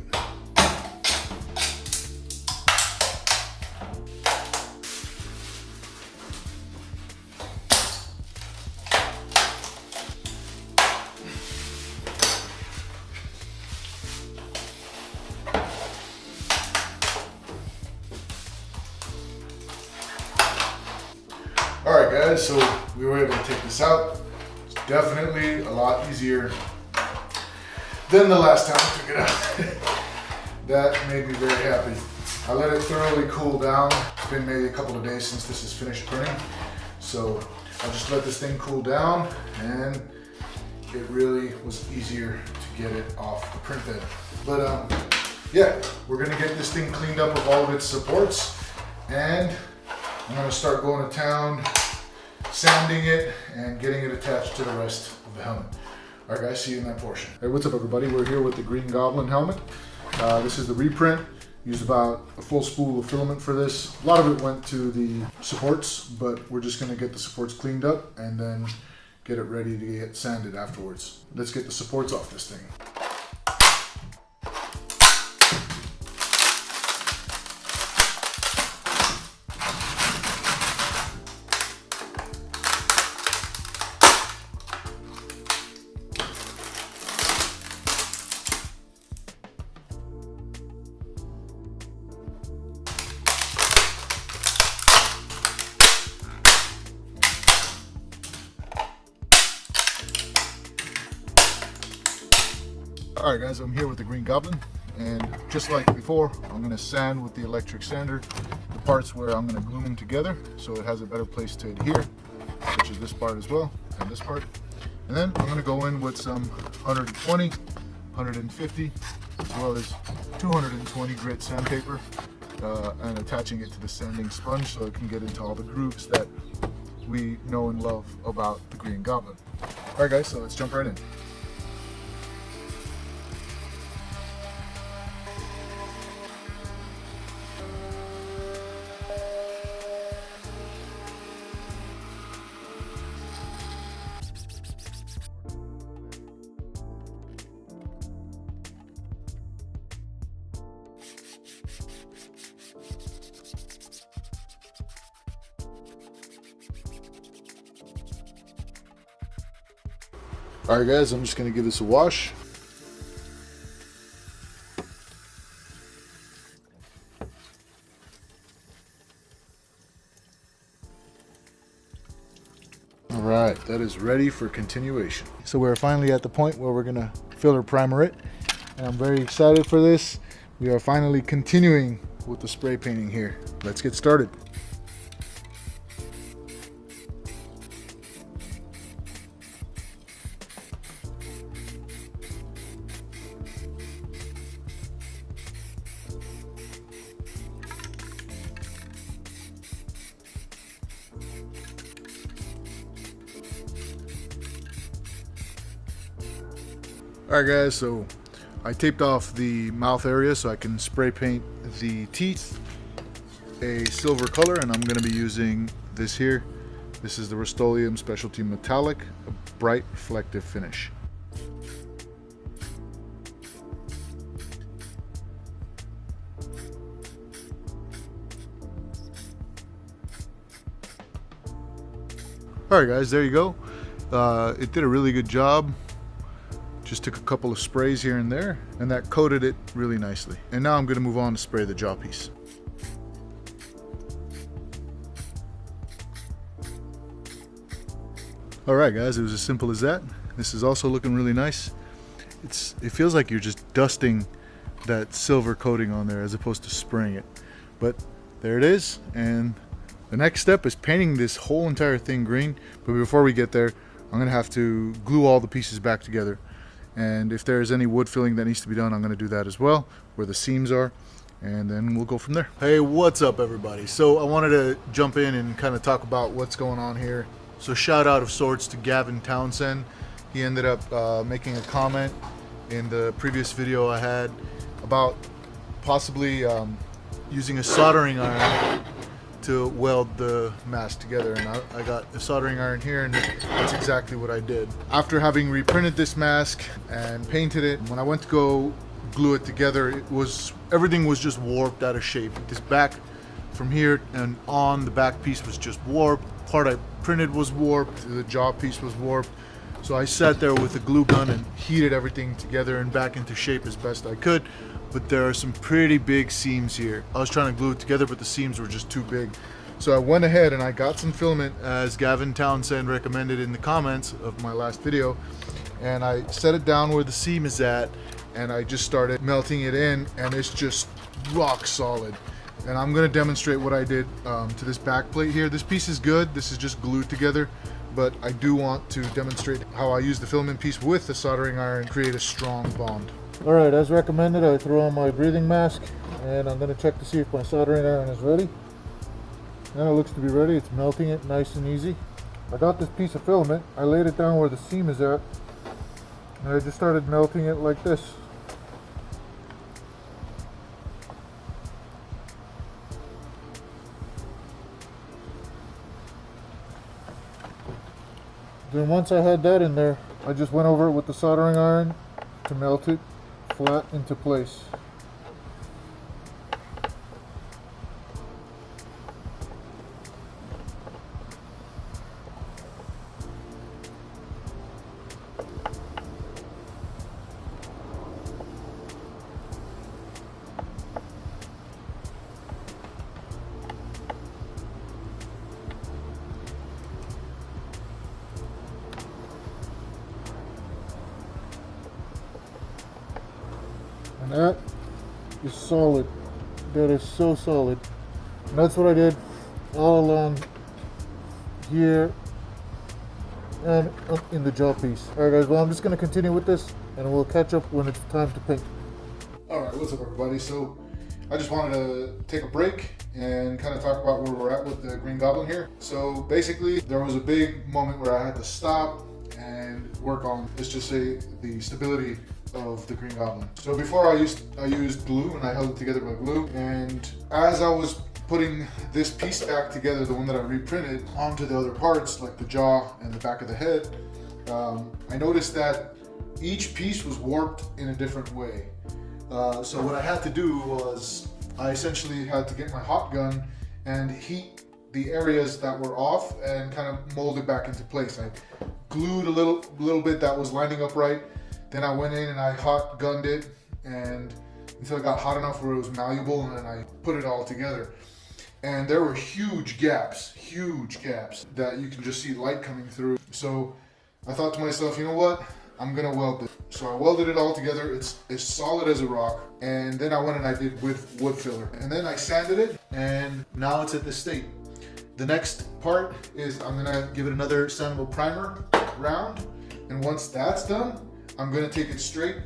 Alright guys, so we were able to take this out. It's definitely a lot easier than the last time I took it out. That made me very happy. I let it thoroughly cool down. It's been maybe a couple of days since this is finished printing. So I just let this thing cool down, and it really was easier to get it off the print bed. But yeah, we're gonna get this thing cleaned up of all of its supports, and I'm gonna start going to town, sanding it, and getting it attached to the rest of the helmet. All right guys, see you in that portion. Hey, what's up everybody? We're here with the Green Goblin helmet. This is the reprint. Used about a full spool of filament for this. A lot of it went to the supports, but we're just gonna get the supports cleaned up and then get it ready to get sanded afterwards. Let's get the supports off this thing. Alright guys, I'm here with the Green Goblin, and just like before, I'm going to sand with the electric sander the parts where I'm going to glue them together so it has a better place to adhere, such as this part as well, and this part. And then I'm going to go in with some 120, 150, as well as 220 grit sandpaper, and attaching it to the sanding sponge so it can get into all the grooves that we know and love about the Green Goblin. Alright guys, so let's jump right in. Alright guys, I'm just going to give this a wash. Alright, that is ready for continuation. So we're finally at the point where we're going to filler primer it. And I'm very excited for this. We are finally continuing with the spray painting here. Let's get started. Alright guys, so I taped off the mouth area so I can spray paint the teeth a silver color, and I'm going to be using this here. This is the Rust-Oleum Specialty Metallic, a bright reflective finish. Alright guys, there you go. It did a really good job. Just took a couple of sprays here and there, and that coated it really nicely. And now I'm going to move on to spray the jaw piece. Alright guys, it was as simple as that. This is also looking really nice. It feels like you're just dusting that silver coating on there as opposed to spraying it. But there it is, and the next step is painting this whole entire thing green. But before we get there, I'm going to have to glue all the pieces back together. And if there's any wood filling that needs to be done, I'm going to do that as well, where the seams are, and then we'll go from there. Hey, what's up everybody? So I wanted to jump in and kind of talk about what's going on here. So shout out of sorts to Gavin Townsend. He ended up making a comment in the previous video I had about possibly using a soldering iron to weld the mask together, and I got a soldering iron here, and that's exactly what I did. After having reprinted this mask and painted it, when I went to go glue it together, everything was just warped out of shape. This back from here and on, the back piece was just warped. Part I printed was warped, the jaw piece was warped. So I sat there with a glue gun and heated everything together and back into shape as best I could. But there are some pretty big seams here. I was trying to glue it together, but the seams were just too big. So I went ahead and I got some filament, as Gavin Townsend recommended in the comments of my last video, and I set it down where the seam is at, and I just started melting it in, and it's just rock solid. And I'm going to demonstrate what I did to this back plate here. This piece is good. This is just glued together, but I do want to demonstrate how I use the filament piece with the soldering iron to create a strong bond. Alright, as recommended, I threw on my breathing mask, and I'm going to check to see if my soldering iron is ready. Now it looks to be ready. It's melting it nice and easy. I got this piece of filament, I laid it down where the seam is at, and I just started melting it like this. Then once I had that in there, I just went over it with the soldering iron to melt it flat into place. And that is solid. That is so solid. And that's what I did all along here and up in the jaw piece. Alright guys, well I'm just going to continue with this and we'll catch up when it's time to paint. Alright, what's up everybody? So I just wanted to take a break and kind of talk about where we're at with the Green Goblin here. So basically there was a big moment where I had to stop and work on, let's just say, the stability of the Green Goblin. So before I used glue and I held it together by glue, and as I was putting this piece back together, the one that I reprinted, onto the other parts like the jaw and the back of the head, I noticed that each piece was warped in a different way. So what I had to do was I essentially had to get my hot gun and heat the areas that were off and kind of mold it back into place. I glued a little bit that was lining up right. Then I went in and I hot gunned it and until it got hot enough where it was malleable, and then I put it all together. And there were huge gaps that you can just see light coming through. So I thought to myself, you know what? I'm gonna weld it. So I welded it all together. It's as solid as a rock. And then I went and I did with wood filler. And then I sanded it and now it's at this state. The next part is I'm gonna give it another sandable primer round. And once that's done, I'm gonna take it straight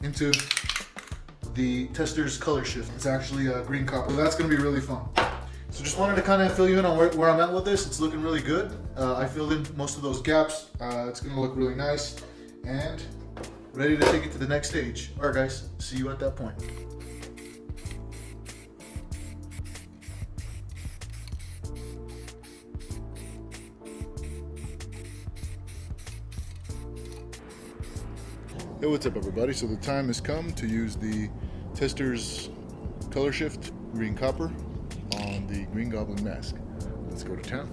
into the Testors color shift. It's actually a green copper. So that's gonna be really fun. So just wanted to kind of fill you in on where I'm at with this. It's looking really good. I filled in most of those gaps. It's gonna look really nice and ready to take it to the next stage. All right guys, see you at that point. Hey, what's up everybody? So the time has come to use the Testors color shift green copper on the Green Goblin mask. Let's go to town.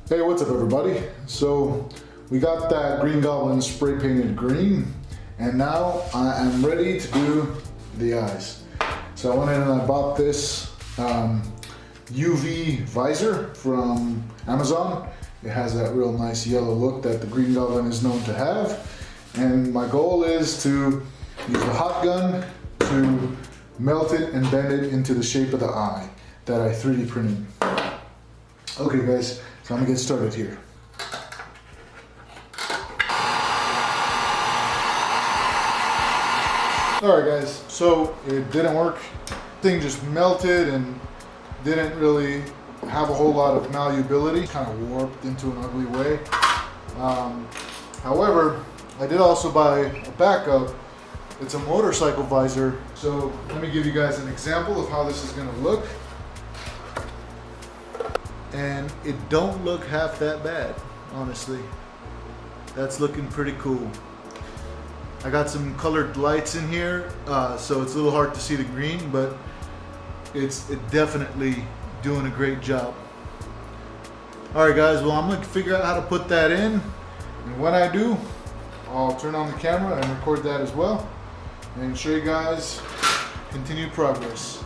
Hey, what's up everybody? So we got that Green Goblin spray painted green, and now I am ready to do the eyes. So I went in and I bought this UV visor from Amazon. It has that real nice yellow look that the Green Goblin is known to have. And my goal is to use the hot gun to melt it and bend it into the shape of the eye that I 3D printed. Okay guys, so I'm gonna get started here. Alright guys, so it didn't work. Thing just melted and didn't really have a whole lot of malleability. Kind of warped into an ugly way. However, I did also buy a backup. It's a motorcycle visor. So let me give you guys an example of how this is gonna look. And it don't look half that bad, honestly. That's looking pretty cool. I got some colored lights in here, so it's a little hard to see the green, but it's definitely doing a great job. All right guys, well I'm gonna figure out how to put that in, and when I do, I'll turn on the camera and record that as well, and show you guys continued progress.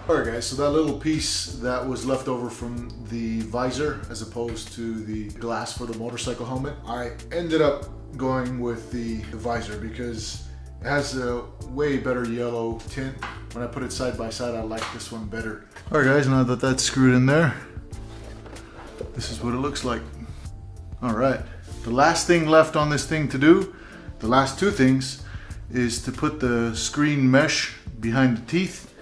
Alright guys, so that little piece that was left over from the visor as opposed to the glass for the motorcycle helmet, I ended up going with the visor because it has a way better yellow tint. When I put it side by side, I like this one better. Alright guys, now that that's screwed in there, this is what it looks like. Alright, the last thing left on this thing to do, the last two things, is to put the screen mesh behind the teeth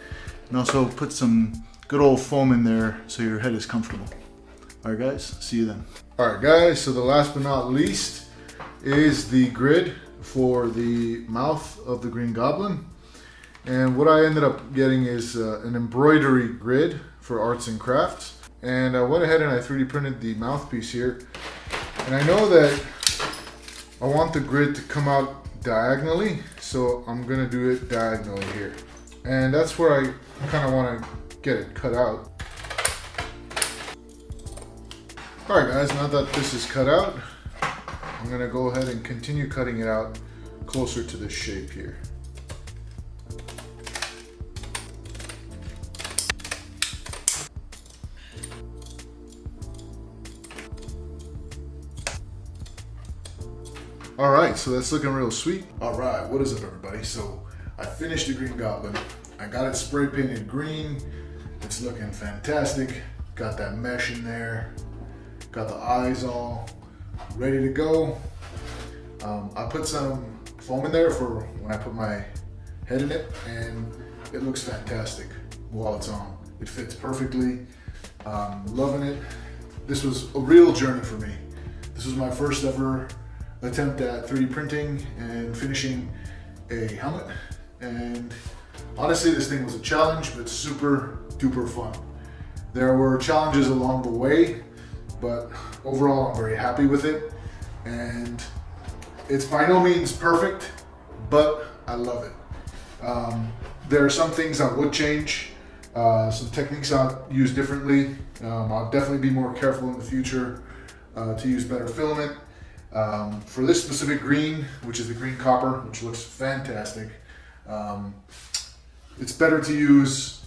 and also put some good old foam in there so your head is comfortable. Alright guys, see you then. Alright guys, so the last but not least is the grid for the mouth of the Green Goblin. And what I ended up getting is an embroidery grid for arts and crafts. And I went ahead and I 3D printed the mouthpiece here. And I know that I want the grid to come out diagonally, so I'm gonna do it diagonally here. And that's where I kind of want to get it cut out. Alright guys, now that this is cut out, I'm gonna go ahead and continue cutting it out closer to this shape here. Alright, so that's looking real sweet. Alright, what is up everybody? So I finished the Green Goblin. I got it spray painted green. It's looking fantastic. Got that mesh in there. Got the eyes all ready to go. I put some foam in there for when I put my head in it, and it looks fantastic while it's on. It fits perfectly. Loving it. This was a real journey for me. This was my first ever attempt at 3D printing and finishing a helmet. And honestly, this thing was a challenge, but super duper fun. There were challenges along the way, but overall I'm very happy with it. And it's by no means perfect, but I love it. There are some things I would change, some techniques I'll use differently. I'll definitely be more careful in the future to use better filament. For this specific green, which is the green copper, which looks fantastic, it's better to use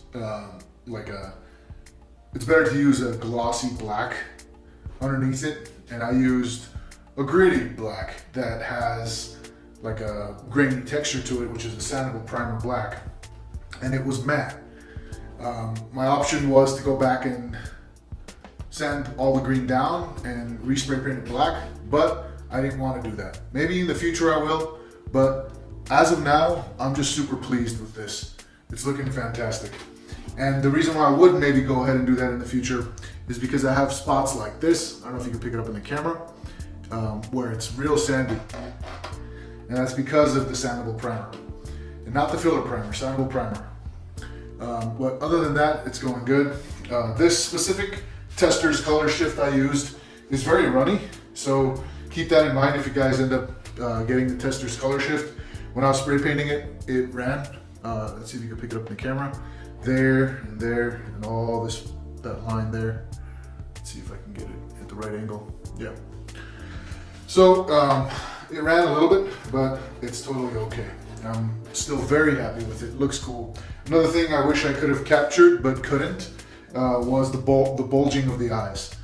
it's better to use a glossy black underneath it, and I used a gritty black that has like a grainy texture to it, which is a sandable primer black, and it was matte. My option was to go back and sand all the green down and respray paint it black, but I didn't want to do that. Maybe in the future I will, but as of now, I'm just super pleased with this. It's looking fantastic. And the reason why I would maybe go ahead and do that in the future is because I have spots like this. I don't know if you can pick it up in the camera, where it's real sandy. And that's because of the sandable primer. And not the filler primer, sandable primer. But other than that, it's going good. This specific Testors color shift I used is very runny, so keep that in mind if you guys end up getting the Testors color shift. When I was spray painting it, it ran. Let's see if you can pick it up in the camera. There, and all this, that line there. Let's see if I can get it at the right angle. Yeah. So it ran a little bit, but it's totally okay. I'm still very happy with it. Looks cool. Another thing I wish I could have captured but couldn't was the bulging of the eyes.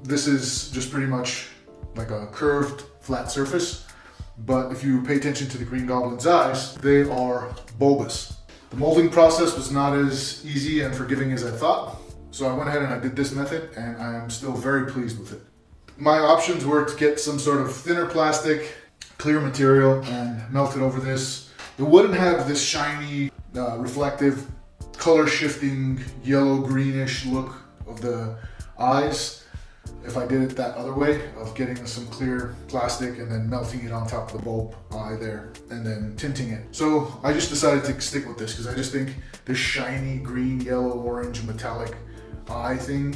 This is just pretty much like a curved flat surface, but if you pay attention to the Green Goblin's eyes, they are bulbous. The molding process was not as easy and forgiving as I thought, so I went ahead and I did this method, and I am still very pleased with it. My options were to get some sort of thinner plastic, clear material, and melt it over this. It wouldn't have this shiny, reflective, color shifting, yellow greenish look of the eyes if I did it that other way, of getting some clear plastic and then melting it on top of the bulb eye there and then tinting it. So I just decided to stick with this because I just think this shiny green, yellow, orange, metallic eye thing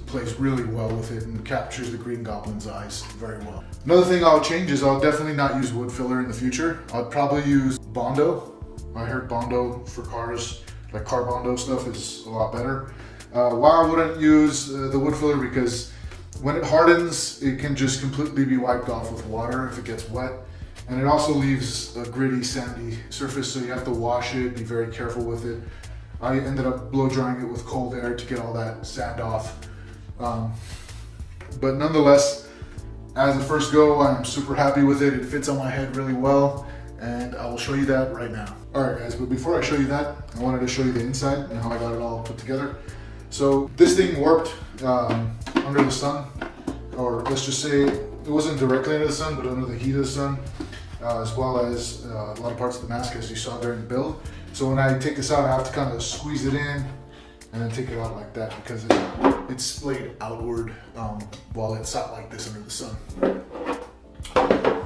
plays really well with it and captures the Green Goblin's eyes very well. Another thing I'll change is I'll definitely not use wood filler in the future. I'll probably use Bondo. I heard Bondo for cars, like car Bondo stuff, is a lot better. Why I wouldn't use the wood filler, because when it hardens, it can just completely be wiped off with water if it gets wet. And it also leaves a gritty, sandy surface, so you have to wash it, be very careful with it. I ended up blow drying it with cold air to get all that sand off. But nonetheless, as a first go, I'm super happy with it. It fits on my head really well, and I will show you that right now. All right guys, but before I show you that, I wanted to show you the inside and how I got it all put together. So this thing warped under the sun, or let's just say it wasn't directly under the sun, but under the heat of the sun, as well as a lot of parts of the mask, as you saw during the build. So when I take this out, I have to kind of squeeze it in and then take it out like that, because it's splayed outward while it's out like this under the sun.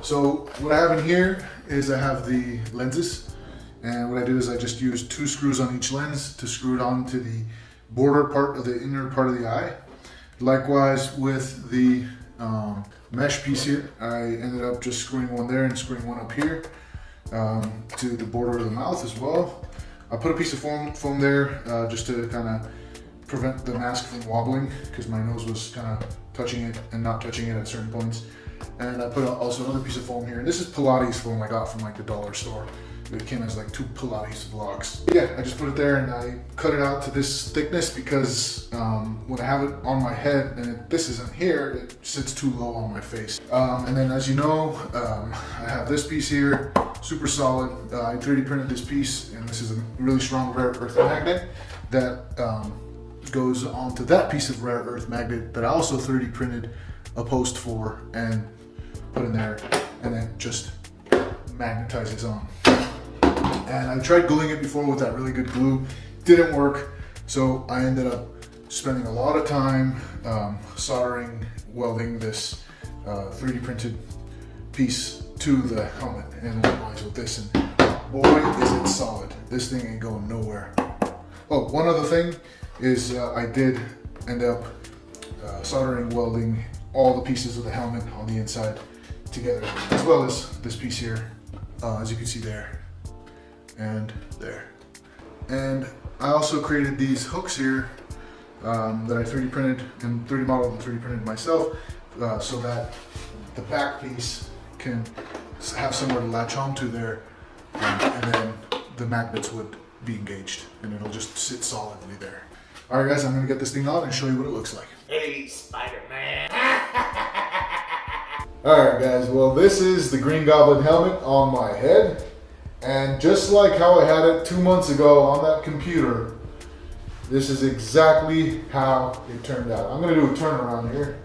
So what I have in here is I have the lenses, and what I do is I just use 2 screws on each lens to screw it onto the border part of the inner part of the eye. Likewise with the mesh piece here, I ended up just screwing one there and screwing one up here to the border of the mouth as well. I put a piece of foam there just to kind of prevent the mask from wobbling, because my nose was kind of touching it and not touching it at certain points. And I put also another piece of foam here. And this is Pilates foam I got from like the dollar store. It came as like 2 Pilates blocks. Yeah, I just put it there and I cut it out to this thickness because when I have it on my head and this isn't here, it sits too low on my face. And then as you know, I have this piece here, super solid. I 3D printed this piece, and this is a really strong rare earth magnet that goes onto that piece of rare earth magnet that I also 3D printed a post for and put in there, and then just magnetizes on. And I tried gluing it before with that really good glue, didn't work, so I ended up spending a lot of time soldering, welding this 3D printed piece to the helmet, and likewise with this, and boy is it solid. This thing ain't going nowhere. Oh, one other thing is I did end up soldering, welding all the pieces of the helmet on the inside together, as well as this piece here, as you can see there and there. And I also created these hooks here that I 3D printed and 3D modeled and 3D printed myself, so that the back piece can have somewhere to latch onto there, and then the magnets would be engaged and it'll just sit solidly there. All right guys, I'm gonna get this thing on and show you what it looks like. Hey, Spider-Man. All right guys, well this is the Green Goblin helmet on my head. And just like how I had it 2 months ago on that computer, this is exactly how it turned out. I'm gonna do a turnaround here.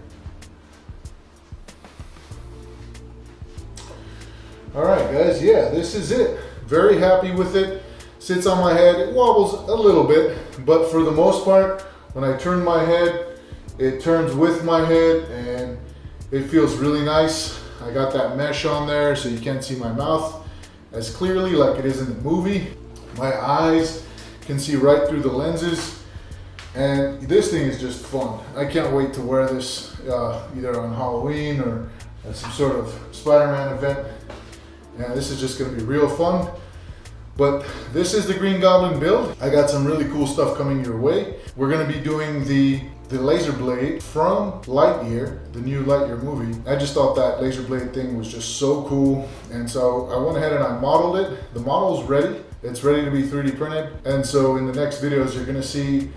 All right guys, yeah, this is it. Very happy with it. Sits on my head, it wobbles a little bit, but for the most part, when I turn my head, it turns with my head and it feels really nice. I got that mesh on there so you can't see my mouth as clearly like it is in the movie. My eyes can see right through the lenses, and this thing is just fun. I can't wait to wear this either on Halloween or at some sort of Spider-Man event. Yeah, this is just gonna be real fun. But this is the Green Goblin build. I got some really cool stuff coming your way. We're gonna be doing the laser blade from Lightyear, the new Lightyear movie. I just thought that laser blade thing was just so cool. And so I went ahead and I modeled it. The model's ready. It's ready to be 3D printed. And so in the next videos, you're gonna see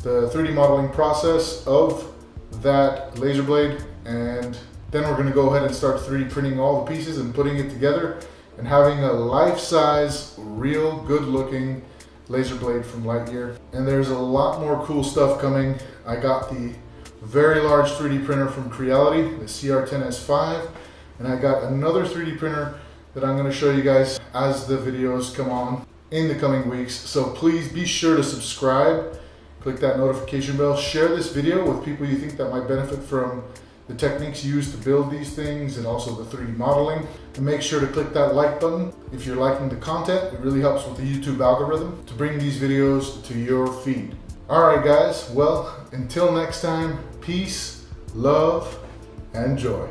the 3D modeling process of that laser blade. And then we're gonna go ahead and start 3D printing all the pieces and putting it together and having a life-size, real good-looking laser blade from Lightyear. And there's a lot more cool stuff coming. I got the very large 3D printer from Creality, the CR-10 S5, and I got another 3D printer that I'm going to show you guys as the videos come on in the coming weeks. So please be sure to subscribe, click that notification bell, share this video with people you think that might benefit from the techniques used to build these things and also the 3D modeling. And make sure to click that like button if you're liking the content. It really helps with the YouTube algorithm to bring these videos to your feed. All right guys, well, until next time, peace, love, and joy.